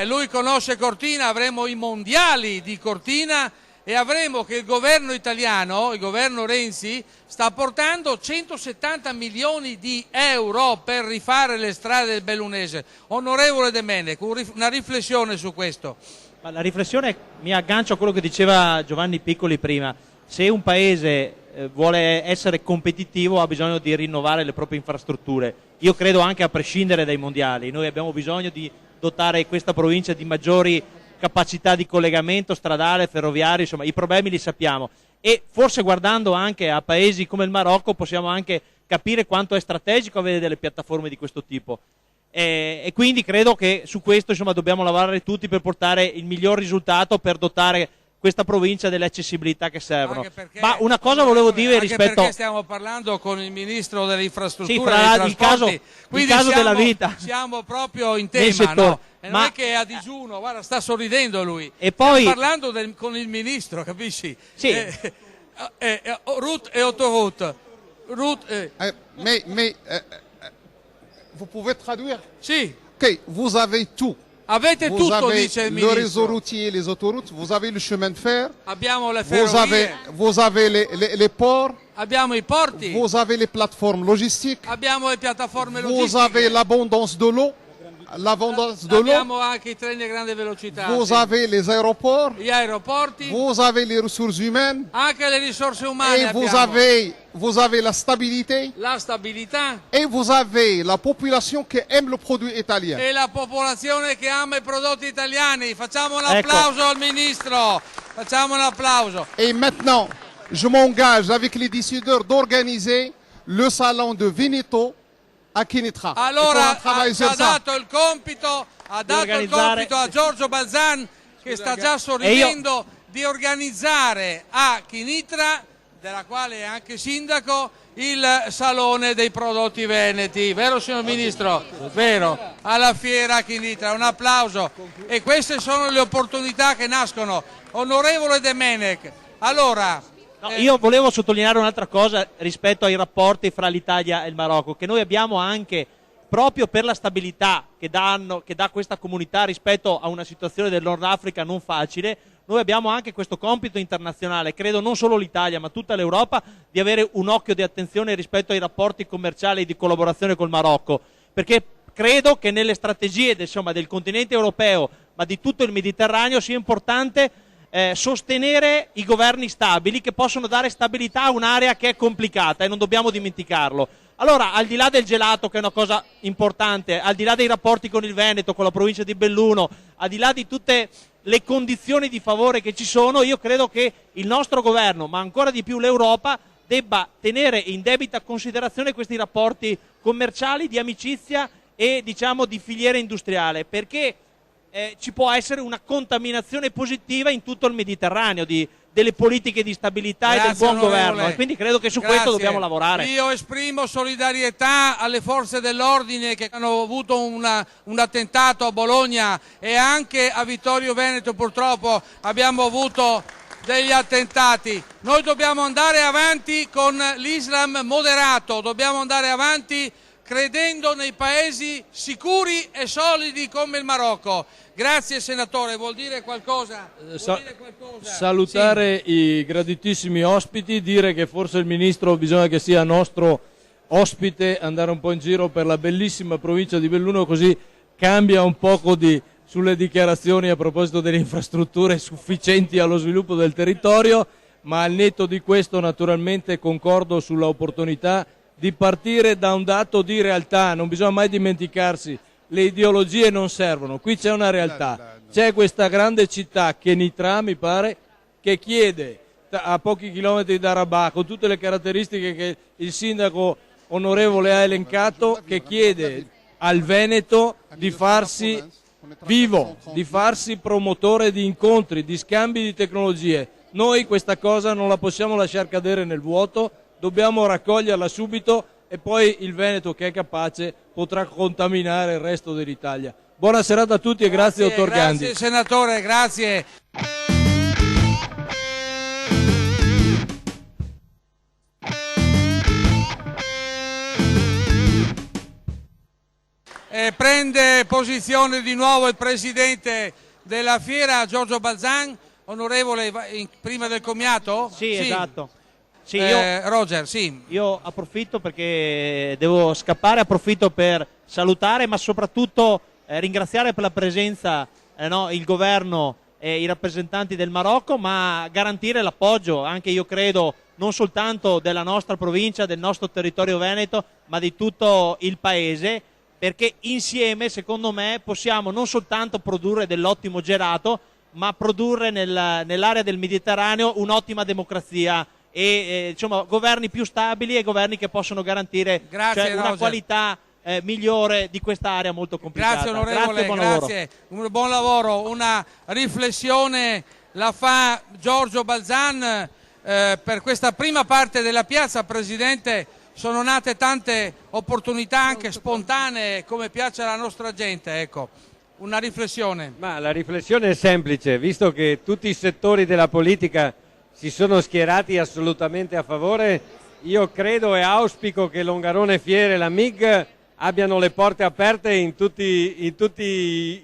Lui conosce Cortina, avremo i mondiali di Cortina e avremo che il governo italiano, il governo Renzi, sta portando 170 milioni di euro per rifare le strade del Bellunese. Onorevole Demenec, una riflessione su questo. Ma la riflessione, mi aggancio a quello che diceva Giovanni Piccoli prima. Se un paese vuole essere competitivo ha bisogno di rinnovare le proprie infrastrutture. Io credo anche a prescindere dai mondiali, noi abbiamo bisogno di dotare questa provincia di maggiori capacità di collegamento stradale, ferroviario, insomma i problemi li sappiamo, e forse guardando anche a paesi come il Marocco possiamo anche capire quanto è strategico avere delle piattaforme di questo tipo, e quindi credo che su questo insomma dobbiamo lavorare tutti per portare il miglior risultato, per dotare questa provincia delle accessibilità che servono. Ma una cosa volevo dire anche rispetto... perché stiamo parlando con il ministro delle infrastrutture, Sì, dei trasporti, il caso della vita. Siamo proprio in Nel tema, settore. no? E non è che è a digiuno, guarda, sta sorridendo lui. E poi... Stiamo parlando con il ministro, capisci? Sì. Route et autoroute. Vous pouvez traduire? Sì. Ok, vous avez tout. Avete Vous tutto, avez dice il le ministro. réseau routier, les autoroutes, vous avez le chemin de fer, Abbiamo le vous avez, ferrovie, vous avez les ports, abbiamo i porti, vous avez les plateformes logistiques, abbiamo le piattaforme vous logistiche, avez l'abondance de l'eau, abbiamo anche i treni a grande velocità, vous sì. avez les aéroports, Gli aeroporti, vous avez les ressources humaines, anche le risorse umane et abbiamo. vous avez la stabilité, La stabilità et vous avez la population qui aime le produit italien. e la popolazione che ama i prodotti italiani. Facciamo un applauso al ministro, facciamo un applauso. Et maintenant, je m'engage avec les décideurs d'organiser le salon de Veneto a Kenitra. Allora Il faut un travail ci ha sur ça. dato il compito, a Giorgio Balzan, che sta già sorridendo, di organizzare a Kenitra, della quale è anche sindaco, il Salone dei prodotti veneti, vero signor Ministro? Vero, alla fiera a Kenitra, un applauso. E queste sono le opportunità che nascono. Onorevole Demenec, allora... No, io volevo sottolineare un'altra cosa rispetto ai rapporti fra l'Italia e il Marocco, che noi abbiamo anche, proprio per la stabilità che dà questa comunità rispetto a una situazione del Nord Africa non facile, noi abbiamo anche questo compito internazionale, credo non solo l'Italia ma tutta l'Europa, di avere un occhio di attenzione rispetto ai rapporti commerciali e di collaborazione col Marocco, perché credo che nelle strategie del continente europeo ma di tutto il Mediterraneo sia importante sostenere i governi stabili che possono dare stabilità a un'area che è complicata e non dobbiamo dimenticarlo. Allora, al di là del gelato, che è una cosa importante, al di là dei rapporti con il Veneto, con la provincia di Belluno, al di là di tutte le condizioni di favore che ci sono, io credo che il nostro governo, ma ancora di più l'Europa, debba tenere in debita considerazione questi rapporti commerciali, di amicizia e di filiera industriale, perché ci può essere una contaminazione positiva in tutto il Mediterraneo delle politiche di stabilità e del buon governo, e quindi credo che su questo dobbiamo lavorare. Io esprimo solidarietà alle forze dell'ordine che hanno avuto un attentato a Bologna, e anche a Vittorio Veneto purtroppo abbiamo avuto degli attentati. Noi dobbiamo andare avanti con l'Islam moderato, dobbiamo andare avanti credendo nei paesi sicuri e solidi come il Marocco. Grazie senatore, vuol dire qualcosa? Salutare i graditissimi ospiti, dire che forse il ministro bisogna che sia nostro ospite, andare un po' in giro per la bellissima provincia di Belluno, così cambia un poco sulle dichiarazioni a proposito delle infrastrutture sufficienti allo sviluppo del territorio, ma al netto di questo naturalmente concordo sulla opportunità di partire da un dato di realtà. Non bisogna mai dimenticarsi, le ideologie non servono, qui c'è una realtà, c'è questa grande città Kenitra, mi pare, che chiede a pochi chilometri da Rabat, con tutte le caratteristiche che il sindaco onorevole ha elencato, che chiede al Veneto di farsi vivo, di farsi promotore di incontri, di scambi di tecnologie. Noi questa cosa non la possiamo lasciare cadere nel vuoto, dobbiamo raccoglierla subito, e poi il Veneto, che è capace, potrà contaminare il resto dell'Italia. Buona serata a tutti e grazie dottor Gandhi. Grazie senatore, grazie. Prende posizione di nuovo il presidente della fiera, Giorgio Balzan. Onorevole, prima del commiato? Sì. Esatto. Sì, Roger, sì. Io approfitto perché devo scappare, approfitto per salutare, ma soprattutto ringraziare per la presenza il governo e i rappresentanti del Marocco, ma garantire l'appoggio, anche io credo, non soltanto della nostra provincia, del nostro territorio veneto, ma di tutto il paese, perché insieme, secondo me, possiamo non soltanto produrre dell'ottimo gelato, ma produrre nell'area del Mediterraneo un'ottima democrazia e insomma, governi più stabili e governi che possono garantire una qualità migliore di questa area molto complicata. Grazie onorevole, grazie. Un buon lavoro. Una riflessione la fa Giorgio Balzan per questa prima parte della piazza. Presidente, sono nate tante opportunità anche spontanee, come piace alla nostra gente, ecco. Una riflessione. Ma la riflessione è semplice, visto che tutti i settori della politica si sono schierati assolutamente a favore, io credo e auspico che Longarone Fiere e la MIG abbiano le porte aperte in tutti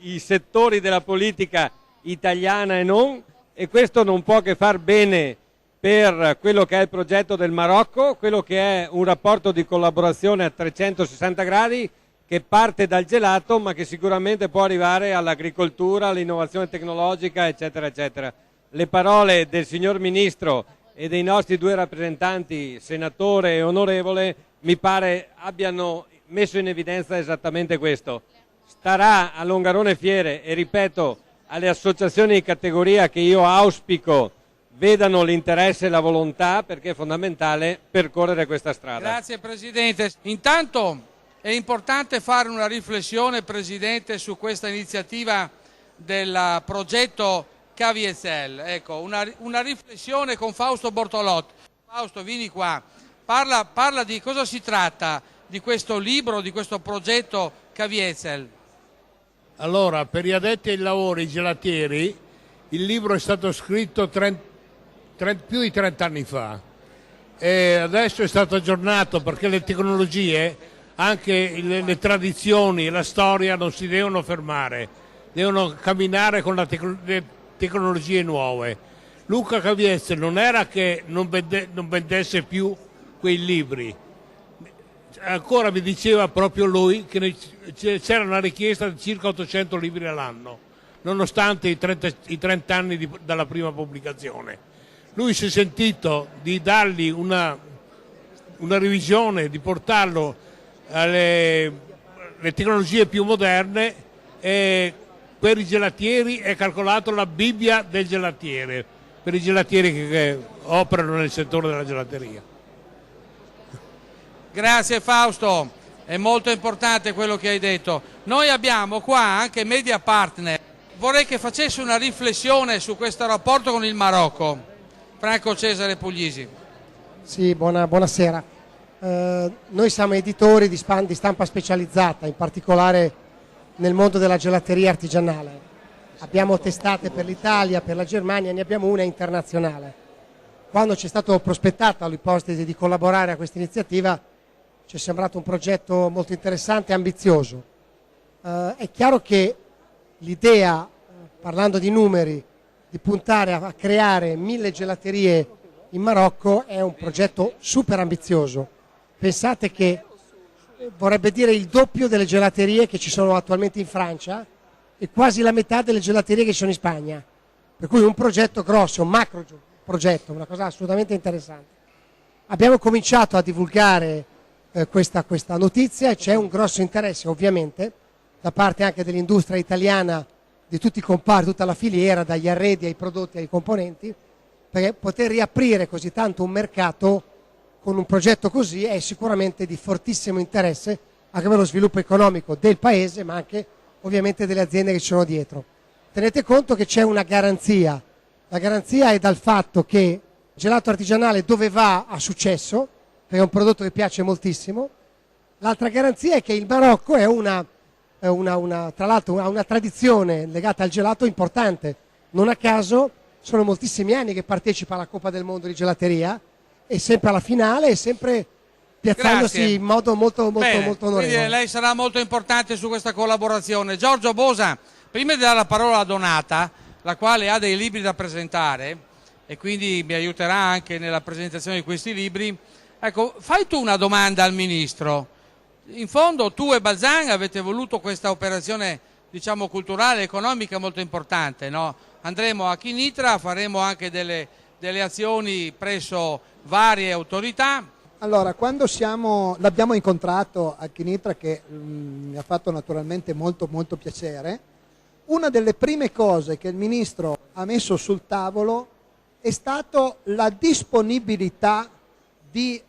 i settori della politica italiana e non, e questo non può che far bene per quello che è il progetto del Marocco, quello che è un rapporto di collaborazione a 360 gradi che parte dal gelato ma che sicuramente può arrivare all'agricoltura, all'innovazione tecnologica, eccetera, eccetera. Le parole del signor Ministro e dei nostri due rappresentanti, senatore e onorevole, mi pare abbiano messo in evidenza esattamente questo. Starà a Longarone Fiere e, ripeto, alle associazioni di categoria che io auspico vedano l'interesse e la volontà, perché è fondamentale percorrere questa strada. Grazie Presidente. Intanto è importante fare una riflessione, Presidente, su questa iniziativa del progetto Caviezel. Ecco, una riflessione con Fausto Bortolotti. Fausto, vieni qua. Parla di cosa si tratta di questo libro, di questo progetto Caviezel. Allora, per gli addetti ai lavori gelatieri, il libro è stato scritto più di 30 anni fa e adesso è stato aggiornato perché le tecnologie, anche le tradizioni e la storia non si devono fermare, devono camminare con le tecnologie nuove. Luca Caviezel non era che non vendesse più quei libri, ancora mi diceva proprio lui che c'era una richiesta di circa 800 libri all'anno, nonostante i 30 anni dalla prima pubblicazione. Lui si è sentito di dargli una revisione, di portarlo alle tecnologie più moderne, e per i gelatieri è calcolato la Bibbia del gelatiere, per i gelatieri che operano nel settore della gelateria. Grazie Fausto, è molto importante quello che hai detto. Noi abbiamo qua anche media partner. Vorrei che facesse una riflessione su questo rapporto con il Marocco. Franco Cesare Puglisi. Sì, buonasera. Noi siamo editori di stampa specializzata, in particolare nel mondo della gelateria artigianale. Abbiamo testate per l'Italia, per la Germania, ne abbiamo una internazionale. Quando ci è stato prospettata l'ipotesi di collaborare a questa iniziativa, ci è sembrato un progetto molto interessante e ambizioso. È chiaro che l'idea, parlando di numeri, di puntare a creare 1000 gelaterie in Marocco è un progetto super ambizioso. Pensate che vorrebbe dire il doppio delle gelaterie che ci sono attualmente in Francia e quasi la metà delle gelaterie che ci sono in Spagna. Per cui un progetto grosso, un macro progetto, una cosa assolutamente interessante. Abbiamo cominciato a divulgare questa notizia e c'è un grosso interesse ovviamente da parte anche dell'industria italiana, di tutti i comparti, tutta la filiera, dagli arredi ai prodotti ai componenti, perché poter riaprire così tanto un mercato con un progetto così è sicuramente di fortissimo interesse anche per lo sviluppo economico del paese, ma anche ovviamente delle aziende che ci sono dietro. Tenete conto che c'è una garanzia, la garanzia è dal fatto che il gelato artigianale dove va ha successo, perché è un prodotto che piace moltissimo. L'altra garanzia è che il Marocco è tra l'altro ha una tradizione legata al gelato importante. Non a caso sono moltissimi anni che partecipa alla Coppa del Mondo di gelateria e sempre alla finale e sempre piazzandosi Grazie. in modo molto onorevole. Quindi lei sarà molto importante su questa collaborazione. Giorgio Bosa, prima di dare la parola a Donata, la quale ha dei libri da presentare e quindi mi aiuterà anche nella presentazione di questi libri, ecco, fai tu una domanda al Ministro. In fondo tu e Balzan avete voluto questa operazione, diciamo, culturale e economica molto importante, no? Andremo a Kinitra, faremo anche delle azioni presso varie autorità. Allora, quando l'abbiamo incontrato a Kenitra, che mi ha fatto naturalmente molto molto piacere, una delle prime cose che il Ministro ha messo sul tavolo è stato la disponibilità di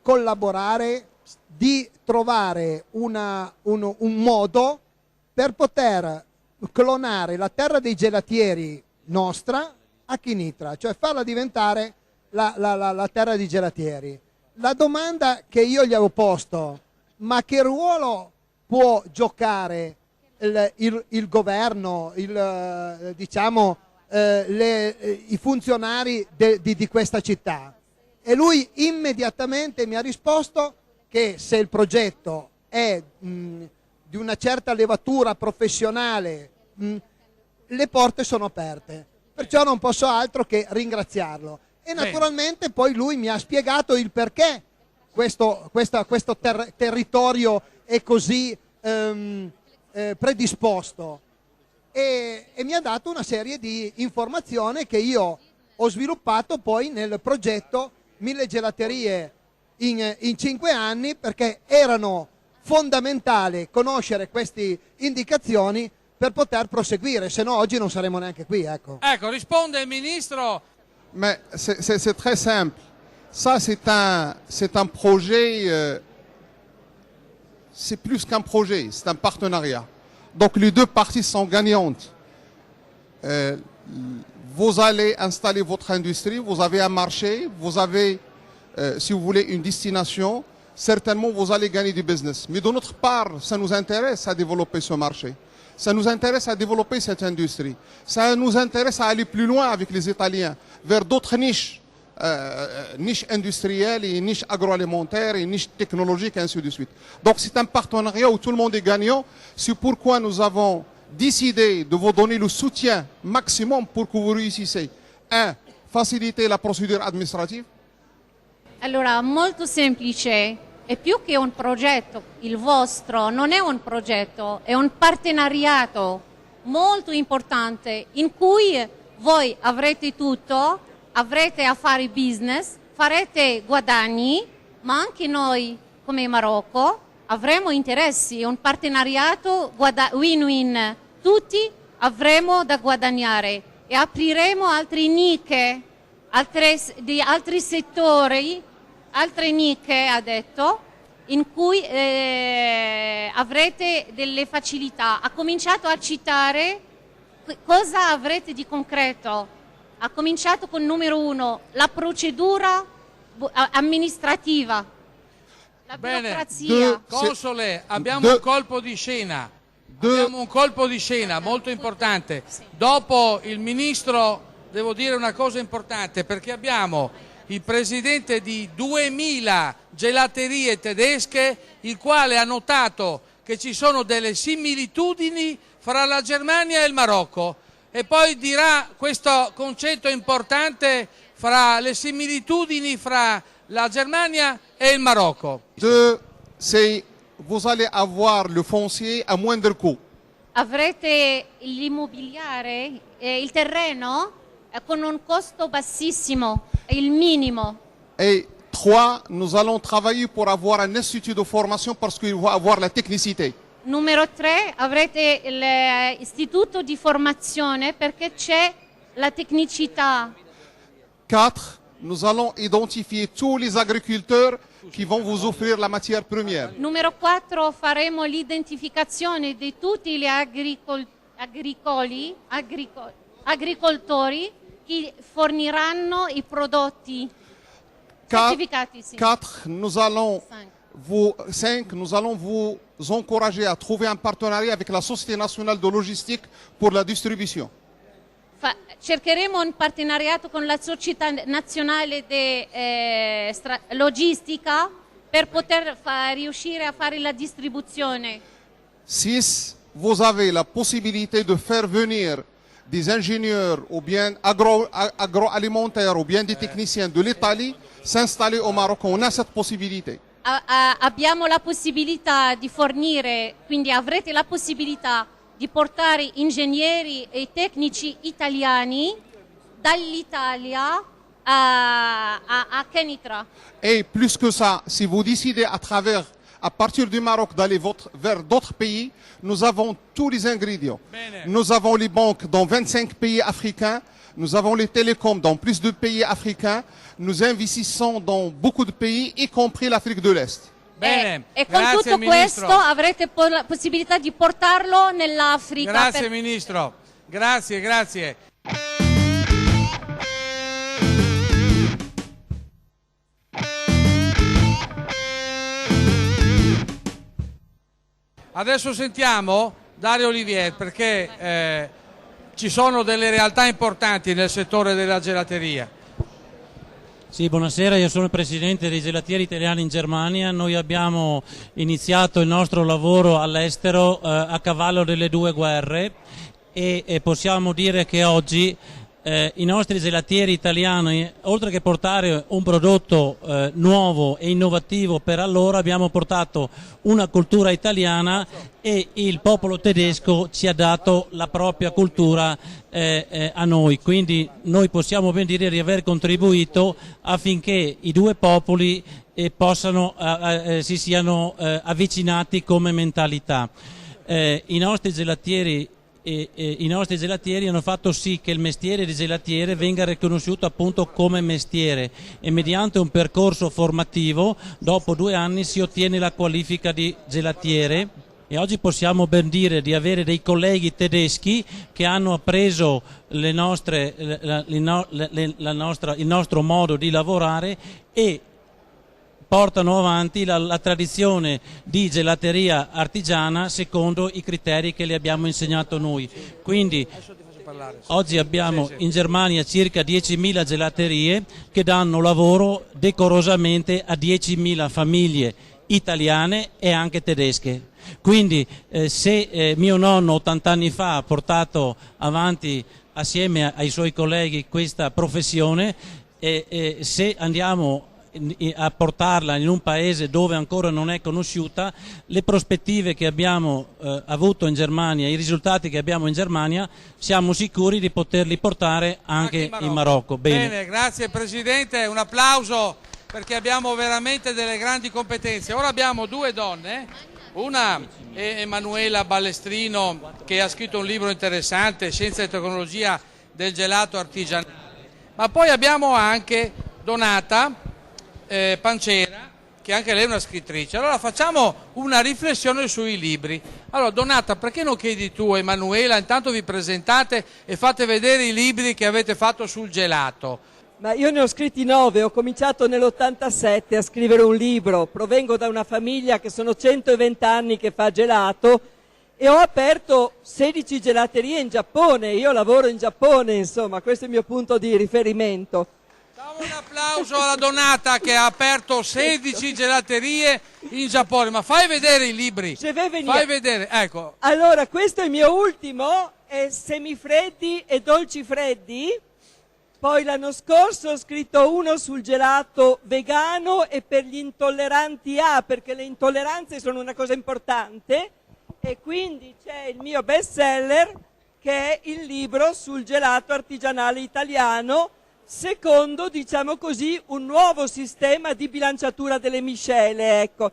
collaborare, di trovare un modo per poter clonare la terra dei gelatieri nostra a Kenitra, cioè farla diventare la terra dei gelatieri. La domanda che io gli avevo posto, ma che ruolo può giocare il governo, i funzionari di questa città? E lui immediatamente mi ha risposto che se il progetto è di una certa levatura professionale, le porte sono aperte. Perciò non posso altro che ringraziarlo. E naturalmente poi lui mi ha spiegato il perché questo territorio è così predisposto e mi ha dato una serie di informazioni che io ho sviluppato poi nel progetto 1000 gelaterie in 5 anni, perché erano fondamentali conoscere queste indicazioni per poter proseguire, se no oggi non saremmo neanche qui. Ecco, risponde il Ministro. Mais c'est très simple. Ça, c'est un projet, c'est plus qu'un projet, c'est un partenariat. Donc les deux parties sont gagnantes. Vous allez installer votre industrie, vous avez un marché, vous avez, si vous voulez, une destination. Certainement, vous allez gagner du business. Mais de notre part, ça nous intéresse à développer ce marché. Ça nous intéresse à développer cette industrie. Ça nous intéresse à aller plus loin avec les Italiens, vers d'autres niches, niches industrielles, et niches agroalimentaires, et niches technologiques, et ainsi de suite. Donc c'est un partenariat où tout le monde est gagnant. C'est pourquoi nous avons décidé de vous donner le soutien maximum pour que vous réussissiez. Un, faciliter la procédure administrative. Allora, molto semplice. È più che un progetto, il vostro non è un progetto, è un partenariato molto importante in cui voi avrete tutto, avrete a fare business, farete guadagni, ma anche noi come Marocco avremo interessi, è un partenariato win-win, tutti avremo da guadagnare e apriremo altre nicche, altri settori, altre nicche, ha detto, in cui avrete delle facilità. Ha cominciato a citare cosa avrete di concreto. Ha cominciato con numero 1, la procedura amministrativa, la burocrazia. Console, abbiamo un colpo di scena. Abbiamo un colpo di scena molto importante. Dopo il Ministro devo dire una cosa importante, perché abbiamo il presidente di 2000 gelaterie tedesche, il quale ha notato che ci sono delle similitudini fra la Germania e il Marocco, e poi dirà questo concetto importante fra le similitudini fra la Germania e il Marocco. C'est vous allez avoir le foncier à moindre coût. Avrete l'immobiliare, il terreno con un costo bassissimo, il minimo. Et 3, nous allons travailler pour avoir un institut de formation parce qu'il va avoir la technicité. Numero 3, avrete l'istituto di formazione perché c'è la tecnicità. 4, nous allons identifier tous les agriculteurs qui vont vous offrir la matière première. Numero 4, faremo l'identificazione di tutti gli agricoltori che forniranno i prodotti certificati. 4, nous allons vous encourager à trouver un partenariat avec la Société nationale de logistique pour la distribution. Cercheremo un partenariato con la Società Nazionale di Logistica per poter riuscire a fare la distribuzione. 6, vous avez la possibilité de faire venir des ingénieurs ou bien agroalimentaires ou bien des techniciens de l'Italie s'installer au Maroc. On a cette possibilité. Abbiamo la possibilità di fornire, quindi avrete la possibilità di portare ingegneri e tecnici italiani dall'Italia a Kenitra. Et plus que ça, si vous décidez à partir du Maroc d'aller vers d'autres pays, nous avons tous les ingrédients. Nous avons les banques dans 25 pays africains, nous avons les télécoms dans plus de pays africains, nous investissons dans beaucoup de pays, y compris l'Afrique de l'Est. E con tutto questo avrete la possibilità di portarlo nell'Africa. Grazie Ministro, grazie. Adesso sentiamo Dario Olivier, perché ci sono delle realtà importanti nel settore della gelateria. Sì, buonasera, io sono il presidente dei gelatieri italiani in Germania. Noi abbiamo iniziato il nostro lavoro all'estero a cavallo delle due guerre e possiamo dire che oggi i nostri gelatieri italiani, oltre che portare un prodotto nuovo e innovativo per allora, abbiamo portato una cultura italiana e il popolo tedesco ci ha dato la propria cultura a noi, quindi noi possiamo ben dire di aver contribuito affinché i due popoli si siano avvicinati come mentalità. I nostri gelatieri hanno fatto sì che il mestiere di gelatiere venga riconosciuto appunto come mestiere e mediante un percorso formativo dopo 2 anni si ottiene la qualifica di gelatiere e oggi possiamo ben dire di avere dei colleghi tedeschi che hanno appreso il nostro modo di lavorare e portano avanti la tradizione di gelateria artigiana secondo i criteri che le abbiamo insegnato noi. Quindi oggi abbiamo in Germania circa 10.000 gelaterie che danno lavoro decorosamente a 10.000 famiglie italiane e anche tedesche. Quindi se mio nonno 80 anni fa ha portato avanti assieme ai suoi colleghi questa professione se andiamo a portarla in un paese dove ancora non è conosciuta, le prospettive che abbiamo avuto in Germania, i risultati che abbiamo in Germania, siamo sicuri di poterli portare anche in Marocco. Bene, grazie Presidente, un applauso perché abbiamo veramente delle grandi competenze. Ora abbiamo 2 donne, una è Emanuela Ballestrino che ha scritto un libro interessante, Scienza e tecnologia del gelato artigianale, ma poi abbiamo anche Donata Pancera, che anche lei è una scrittrice. Allora facciamo una riflessione sui libri. Allora Donata, perché non chiedi tu, Emanuela, intanto vi presentate e fate vedere i libri che avete fatto sul gelato. Ma io ne ho scritti 9, ho cominciato nell'87 a scrivere un libro, provengo da una famiglia che sono 120 anni che fa gelato e ho aperto 16 gelaterie in Giappone, io lavoro in Giappone, insomma, questo è il mio punto di riferimento. Un applauso alla Donata che ha aperto 16 gelaterie in Giappone, ma fai vedere i libri, fai vedere, ecco. Allora, questo è il mio ultimo, è Semifreddi e Dolci Freddi, poi l'anno scorso ho scritto uno sul gelato vegano e per gli intolleranti perché le intolleranze sono una cosa importante, e quindi c'è il mio best seller che è il libro sul gelato artigianale italiano, secondo, diciamo così, un nuovo sistema di bilanciatura delle miscele, ecco.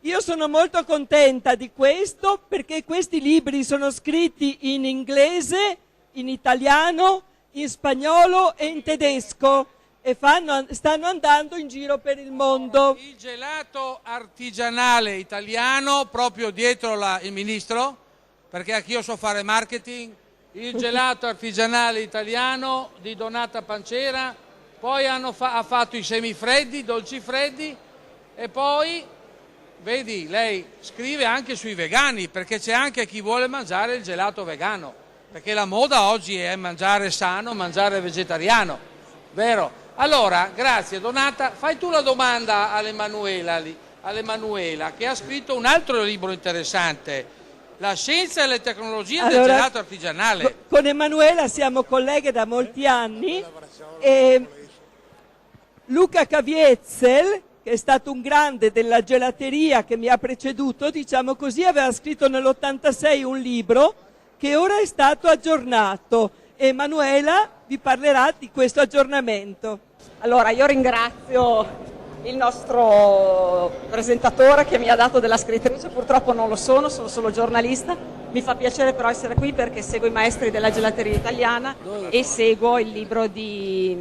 Io sono molto contenta di questo perché questi libri sono scritti in inglese, in italiano, in spagnolo e in tedesco e stanno andando in giro per il mondo. Il gelato artigianale italiano, proprio dietro il Ministro, perché anch'io so fare marketing. Il gelato artigianale italiano di Donata Pancera, poi ha fatto i semifreddi, dolci freddi e poi, vedi, lei scrive anche sui vegani perché c'è anche chi vuole mangiare il gelato vegano, perché la moda oggi è mangiare sano, mangiare vegetariano, vero? Allora, grazie Donata, fai tu la domanda all'Emanuela che ha scritto un altro libro interessante, La scienza e le tecnologie del gelato artigianale. Con Emanuela siamo colleghe da molti anni e Luca Caviezel, che è stato un grande della gelateria che mi ha preceduto, diciamo così, aveva scritto nell'86 un libro che ora è stato aggiornato e Emanuela vi parlerà di questo aggiornamento. Allora, io ringrazio il nostro presentatore che mi ha dato della scrittrice, purtroppo non lo sono solo giornalista. Mi fa piacere però essere qui perché seguo i maestri della gelateria italiana e seguo il libro di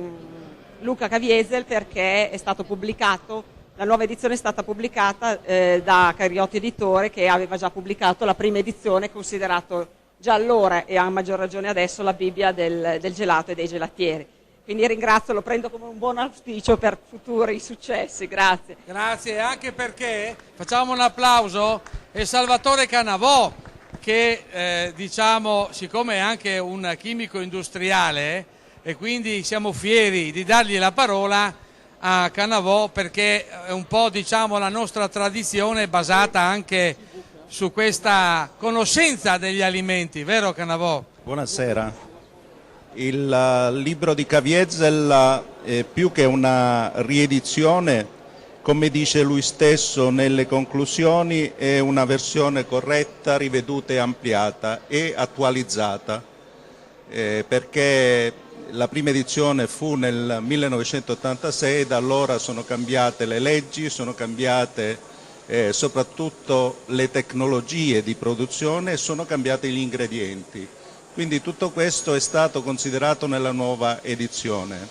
Luca Caviezel perché è stato pubblicato, la nuova edizione è stata pubblicata da Cariotti Editore, che aveva già pubblicato la prima edizione, considerato già allora e a maggior ragione adesso la Bibbia del gelato e dei gelatieri. Quindi ringrazio, lo prendo come un buon auspicio per futuri successi, grazie. Grazie, anche perché facciamo un applauso a Salvatore Canavò, che diciamo, siccome è anche un chimico industriale e quindi siamo fieri di dargli la parola a Canavò, perché è un po', diciamo, la nostra tradizione basata anche su questa conoscenza degli alimenti, vero Canavò? Buonasera. Il libro di Caviezel, più che una riedizione, come dice lui stesso nelle conclusioni, è una versione corretta, riveduta e ampliata e attualizzata, perché la prima edizione fu nel 1986, da allora sono cambiate le leggi, sono cambiate soprattutto le tecnologie di produzione e sono cambiati gli ingredienti. Quindi tutto questo è stato considerato nella nuova edizione.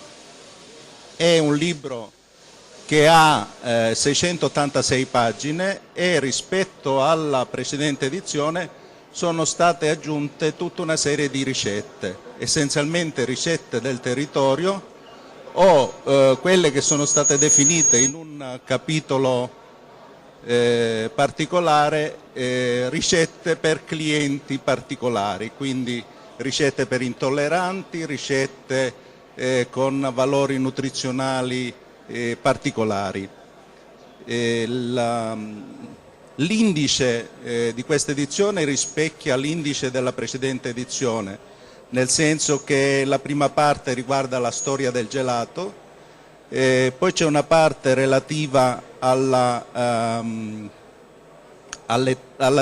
È un libro che ha 686 pagine e rispetto alla precedente edizione sono state aggiunte tutta una serie di ricette, essenzialmente ricette del territorio o quelle che sono state definite in un capitolo particolare ricette per clienti particolari, quindi ricette per intolleranti, ricette con valori nutrizionali particolari. L'indice di questa edizione rispecchia l'indice della precedente edizione, nel senso che la prima parte riguarda la storia del gelato, poi c'è una parte relativa alla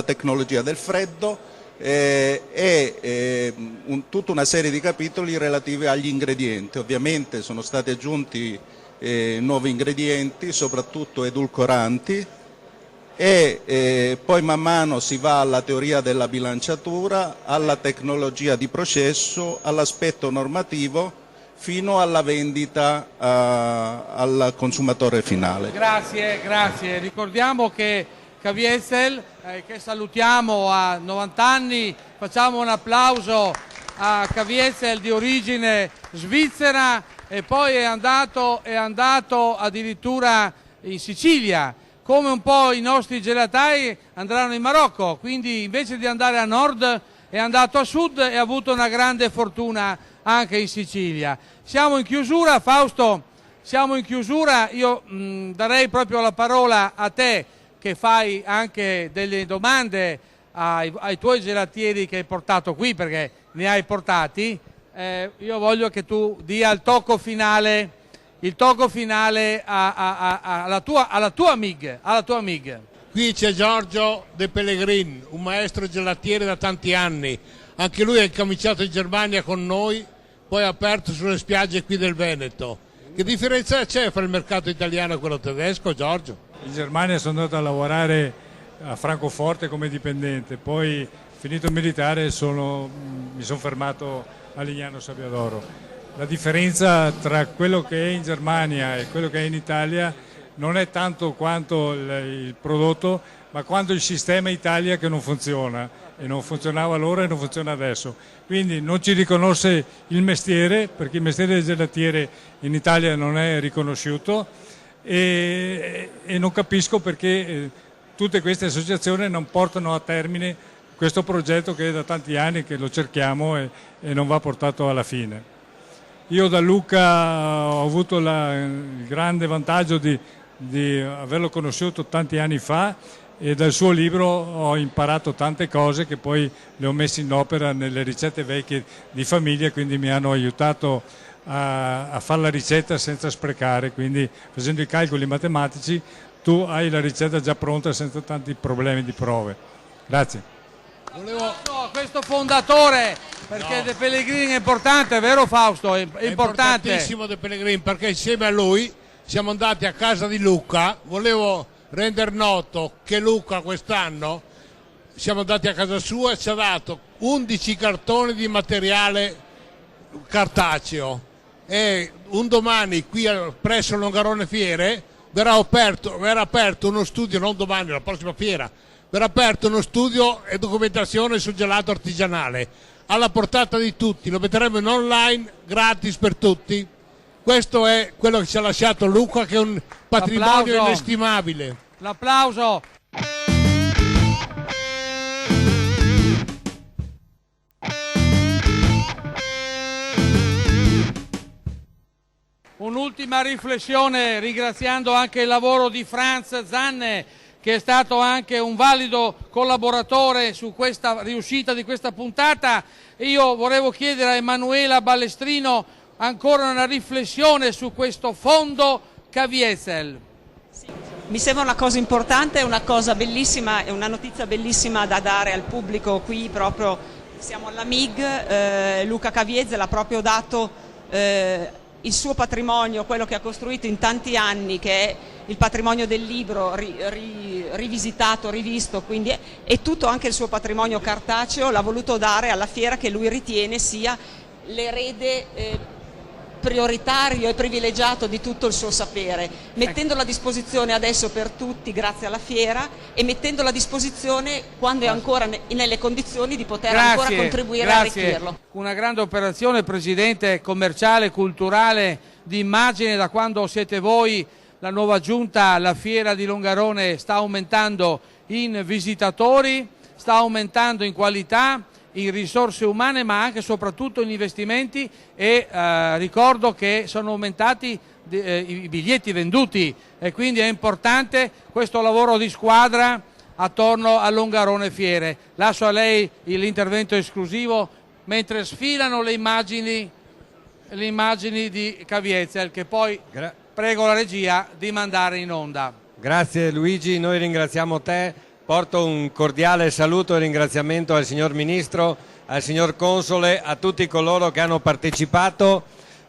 tecnologia del freddo, tutta una serie di capitoli relativi agli ingredienti. Ovviamente sono stati aggiunti nuovi ingredienti, soprattutto edulcoranti, e poi man mano si va alla teoria della bilanciatura, alla tecnologia di processo, all'aspetto normativo, fino alla vendita al consumatore finale. Grazie, grazie. Ricordiamo che Caviezel, che salutiamo, a 90 anni, facciamo un applauso a Caviezel, di origine svizzera, e poi è andato addirittura in Sicilia, come un po' i nostri gelatai andranno in Marocco, quindi invece di andare a nord è andato a sud e ha avuto una grande fortuna anche in Sicilia. Siamo in chiusura, Fausto, siamo in chiusura, io darei proprio la parola a te, che fai anche delle domande ai tuoi gelatieri che hai portato qui, perché ne hai portati. Io voglio che tu dia il tocco finale alla tua MIG. Qui c'è Giorgio De Pellegrin, un maestro gelatiere da tanti anni. Anche lui è cominciato in Germania con noi, poi ha aperto sulle spiagge qui del Veneto. Che differenza c'è fra il mercato italiano e quello tedesco, Giorgio? In Germania sono andato a lavorare a Francoforte come dipendente, poi finito il militare mi sono fermato a Lignano Sabbiadoro. La differenza tra quello che è in Germania e quello che è in Italia non è tanto quanto il prodotto, ma quanto il sistema Italia che non funziona, e non funzionava allora e non funziona adesso. Quindi non ci riconosce il mestiere, perché il mestiere del gelatiere in Italia non è riconosciuto, e non capisco perché tutte queste associazioni non portano a termine questo progetto che è da tanti anni che lo cerchiamo e non va portato alla fine. Io da Luca ho avuto il grande vantaggio di averlo conosciuto tanti anni fa, e dal suo libro ho imparato tante cose che poi le ho messe in opera nelle ricette vecchie di famiglia, quindi mi hanno aiutato a fare la ricetta senza sprecare, quindi facendo i calcoli matematici tu hai la ricetta già pronta senza tanti problemi di prove. Grazie. questo fondatore, perché De Pellegrini è importante, vero Fausto? È importante. Importantissimo De Pellegrini, perché insieme a lui siamo andati a casa di Luca. Volevo rendere noto che Luca quest'anno siamo andati a casa sua e ci ha dato 11 cartoni di materiale cartaceo, e un domani qui presso Longarone Fiere verrà aperto uno studio, non domani, la prossima fiera, verrà aperto uno studio e documentazione sul gelato artigianale alla portata di tutti, lo metteremo in online gratis per tutti. Questo è quello che ci ha lasciato Luca, che è un patrimonio inestimabile. L'applauso. Un'ultima riflessione, ringraziando anche il lavoro di Franz Zanne, che è stato anche un valido collaboratore su questa riuscita di questa puntata. Io volevo chiedere a Emanuela Ballestrino ancora una riflessione su questo fondo Caviezel. Mi sembra una cosa importante, una cosa bellissima, è una notizia bellissima da dare al pubblico. Qui proprio siamo alla MIG, Luca Caviezel ha proprio dato il suo patrimonio, quello che ha costruito in tanti anni, che è il patrimonio del libro rivisitato, rivisto, quindi è tutto anche il suo patrimonio cartaceo, l'ha voluto dare alla fiera che lui ritiene sia l'erede prioritario e privilegiato di tutto il suo sapere, mettendolo a disposizione adesso per tutti grazie alla fiera, e mettendolo a disposizione quando è ancora nelle condizioni di poter ancora contribuire a arricchirlo. Una grande operazione, Presidente, commerciale, culturale, di immagine. Da quando siete voi la nuova giunta, la fiera di Longarone sta aumentando in visitatori, sta aumentando in qualità, in risorse umane, ma anche e soprattutto in investimenti, e ricordo che sono aumentati i biglietti venduti, e quindi è importante questo lavoro di squadra attorno a Longarone Fiere. Lascio a lei l'intervento esclusivo mentre sfilano le immagini di Caviezel, che poi prego la regia di mandare in onda. Grazie Luigi, noi ringraziamo te. Porto un cordiale saluto e ringraziamento al signor Ministro, al signor Console, a tutti coloro che hanno partecipato.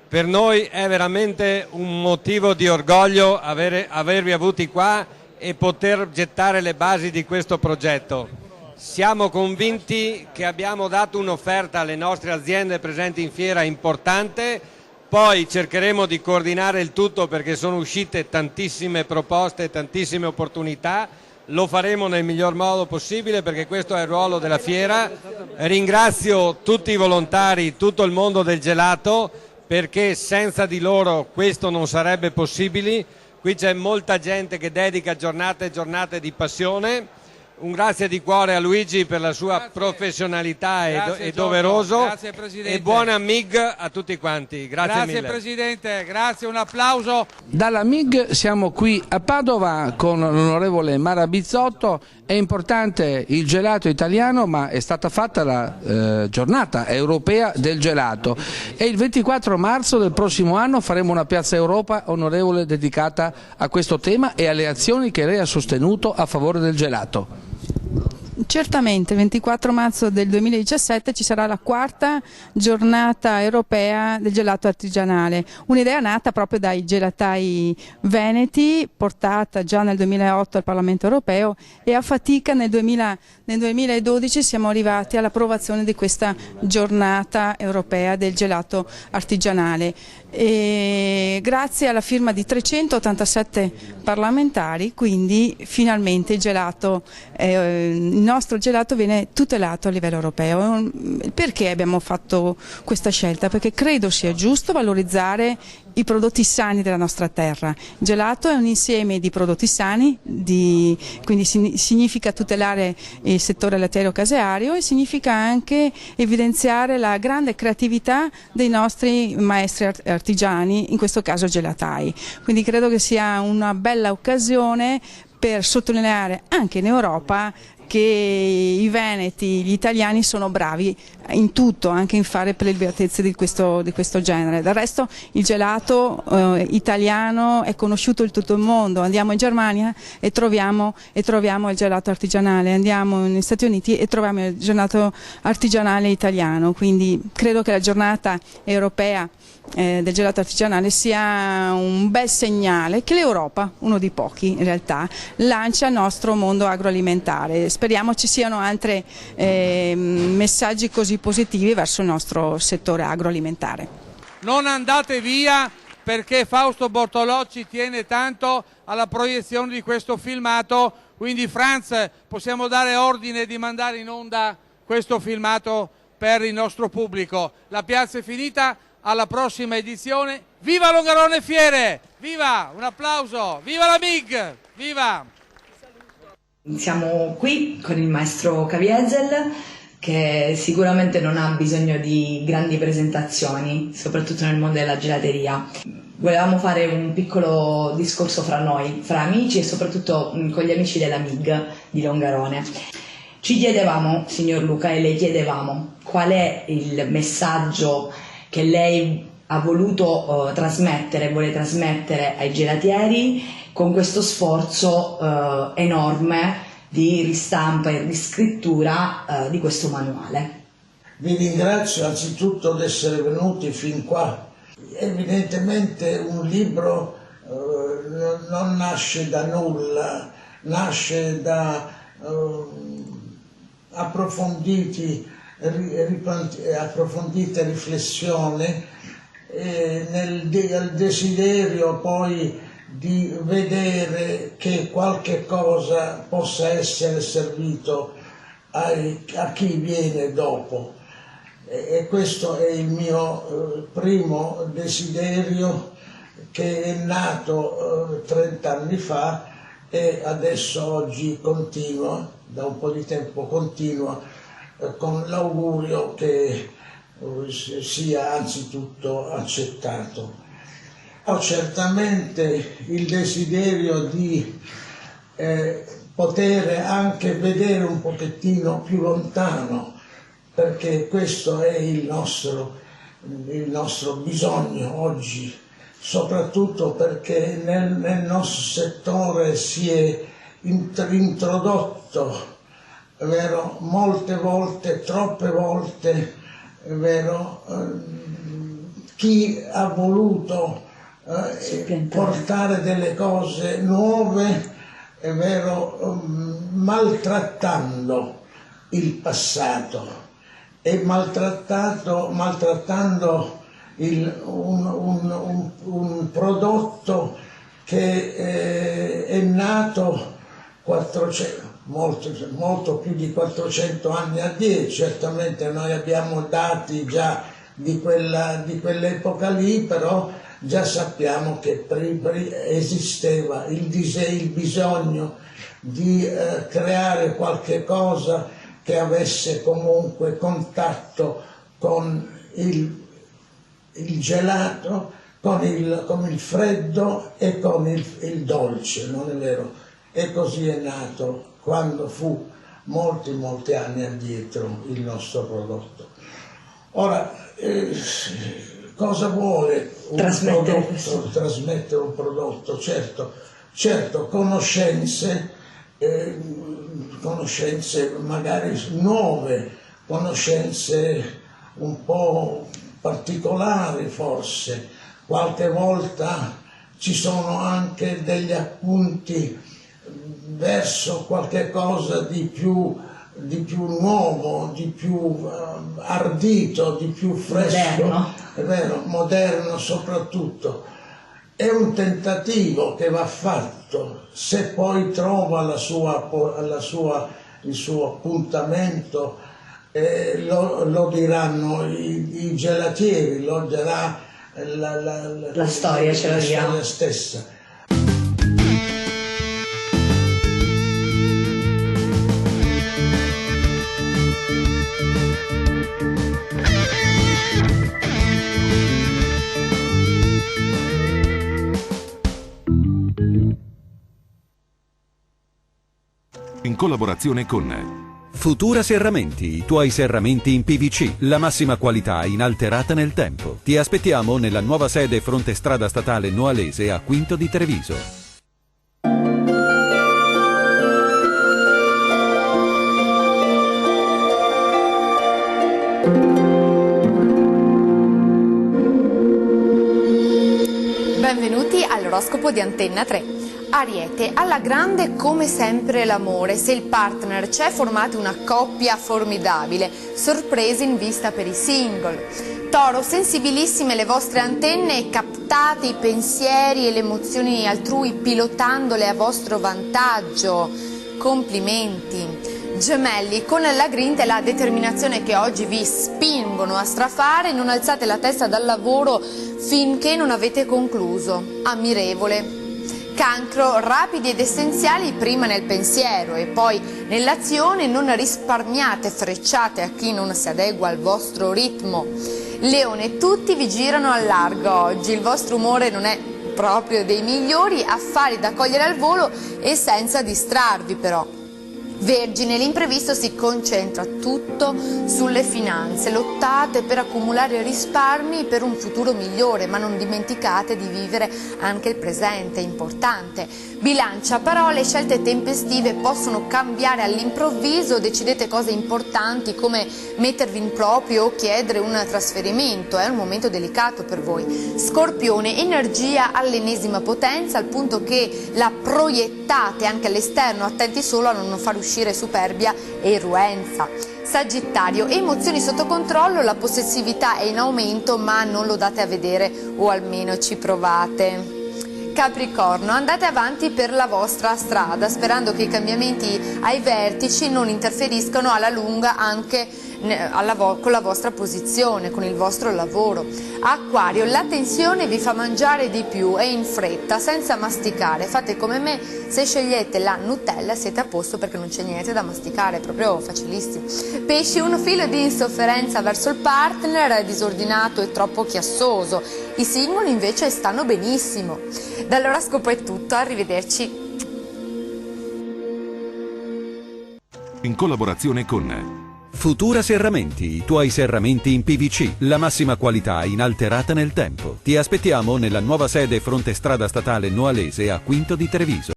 Per noi è veramente un motivo di orgoglio avervi avuti qua e poter gettare le basi di questo progetto. Siamo convinti che abbiamo dato un'offerta alle nostre aziende presenti in fiera importante, poi cercheremo di coordinare il tutto perché sono uscite tantissime proposte, tantissime opportunità. Lo faremo nel miglior modo possibile perché questo è il ruolo della fiera. Ringrazio tutti i volontari, tutto il mondo del gelato, perché senza di loro questo non sarebbe possibile. Qui c'è molta gente che dedica giornate e giornate di passione. Un grazie di cuore a Luigi per la sua professionalità e doveroso. Grazie, Presidente. E buona MIG a tutti quanti. Grazie mille. Presidente, grazie, un applauso. Dalla MIG siamo qui a Padova con l'onorevole Mara Bizzotto. È importante il gelato italiano, ma è stata fatta la giornata europea del gelato, e il 24 marzo del prossimo anno faremo una piazza Europa, onorevole, dedicata a questo tema e alle azioni che lei ha sostenuto a favore del gelato. Certamente, il 24 marzo del 2017 ci sarà la quarta giornata europea del gelato artigianale, un'idea nata proprio dai gelatai veneti, portata già nel 2008 al Parlamento europeo, e a fatica nel 2012 siamo arrivati all'approvazione di questa giornata europea del gelato artigianale. E grazie alla firma di 387 parlamentari, quindi finalmente il nostro gelato viene tutelato a livello europeo. Perché abbiamo fatto questa scelta? Perché credo sia giusto valorizzare i prodotti sani della nostra terra. Il gelato è un insieme di prodotti sani, quindi significa tutelare il settore lattiero-caseario, e significa anche evidenziare la grande creatività dei nostri maestri artigiani, in questo caso gelatai. Quindi credo che sia una bella occasione per sottolineare anche in Europa che i veneti, gli italiani sono bravi in tutto, anche in fare prelibatezze di questo genere. Del resto il gelato italiano è conosciuto in tutto il mondo. Andiamo in Germania e troviamo il gelato artigianale, andiamo negli Stati Uniti e troviamo il gelato artigianale italiano, quindi credo che la giornata europea del gelato artigianale sia un bel segnale che l'Europa, uno di pochi in realtà, lancia al nostro mondo agroalimentare. Speriamo ci siano altri messaggi così positivi verso il nostro settore agroalimentare. Non andate via, perché Fausto Bortolocci tiene tanto alla proiezione di questo filmato, quindi Franz, possiamo dare ordine di mandare in onda questo filmato per il nostro pubblico. La piazza è finita, alla prossima edizione. Viva Longarone Fiere! Viva! Un applauso! Viva la MIG! Viva! Siamo qui con il maestro Caviezel, che sicuramente non ha bisogno di grandi presentazioni, soprattutto nel mondo della gelateria. Volevamo fare un piccolo discorso fra noi, fra amici e soprattutto con gli amici della MIG di Longarone. Ci chiedevamo, signor Luca, e le chiedevamo qual è il messaggio che lei ha voluto vuole trasmettere ai gelatieri con questo sforzo enorme di ristampa e riscrittura di questo manuale. Vi ringrazio anzitutto di essere venuti fin qua. Evidentemente un libro non nasce da nulla, nasce da approfondite riflessioni nel desiderio poi di vedere che qualche cosa possa essere servito a chi viene dopo. E questo è il mio primo desiderio, che è nato 30 anni fa e adesso oggi continua, da un po' di tempo continua, con l'augurio che sia anzitutto accettato. Ho certamente il desiderio di poter anche vedere un pochettino più lontano, perché questo è il nostro bisogno oggi, soprattutto perché nel nostro settore si è introdotto, è vero, molte volte, troppe volte, è vero, chi ha voluto portare delle cose nuove, è vero, maltrattando il passato e maltrattando un prodotto che è nato molto più di 400 anni addietro. Certamente noi abbiamo dati già di quell'epoca lì, però già sappiamo che esisteva il bisogno di creare qualche cosa che avesse comunque contatto con il gelato, con il freddo e con il dolce, non è vero? E così è nato quando fu molti anni addietro il nostro prodotto. Ora, cosa vuole trasmettere un prodotto? Certo, conoscenze magari nuove, conoscenze un po' particolari forse, qualche volta ci sono anche degli appunti verso qualche cosa di più nuovo, di più ardito, di più fresco, moderno. È vero, moderno soprattutto. È un tentativo che va fatto, se poi trova il suo appuntamento, lo diranno i gelatieri, lo dirà la storia stessa. in collaborazione con Futura Serramenti, i tuoi serramenti in PVC, la massima qualità inalterata nel tempo. Ti aspettiamo nella nuova sede fronte strada statale Noalese a Quinto di Treviso. Benvenuti all'oroscopo di Antenna 3. Ariete, alla grande come sempre l'amore, se il partner c'è formate una coppia formidabile, sorprese in vista per i single. Toro, sensibilissime le vostre antenne e captate i pensieri e le emozioni altrui pilotandole a vostro vantaggio, complimenti. Gemelli, con la grinta e la determinazione che oggi vi spingono a strafare, non alzate la testa dal lavoro finché non avete concluso. Ammirevole. Cancro, rapidi ed essenziali prima nel pensiero e poi nell'azione, non risparmiate frecciate a chi non si adegua al vostro ritmo. Leone, tutti vi girano al largo oggi, il vostro umore non è proprio dei migliori, affari da cogliere al volo e senza distrarvi però. Vergine, l'imprevisto si concentra tutto sulle finanze, lottate per accumulare risparmi per un futuro migliore, ma non dimenticate di vivere anche il presente, è importante. Bilancia, parole e scelte tempestive possono cambiare all'improvviso, decidete cose importanti come mettervi in proprio o chiedere un trasferimento, è un momento delicato per voi. Scorpione, energia all'ennesima potenza, al punto che la proiettate anche all'esterno, attenti solo a non far uscire superbia e irruenza. Sagittario, emozioni sotto controllo, la possessività è in aumento ma non lo date a vedere o almeno ci provate. Capricorno, andate avanti per la vostra strada sperando che i cambiamenti ai vertici non interferiscano alla lunga anche con la vostra posizione, con il vostro lavoro. Acquario, la tensione vi fa mangiare di più e in fretta, senza masticare. Fate come me, se scegliete la Nutella siete a posto perché non c'è niente da masticare, è proprio facilissimo. Pesci, un filo di insofferenza verso il partner, disordinato e troppo chiassoso. I singoli invece stanno benissimo. Dall'oroscopo è tutto, arrivederci. in collaborazione con Futura Serramenti, i tuoi serramenti in PVC, la massima qualità inalterata nel tempo. Ti aspettiamo nella nuova sede fronte strada statale Noalese a Quinto di Treviso.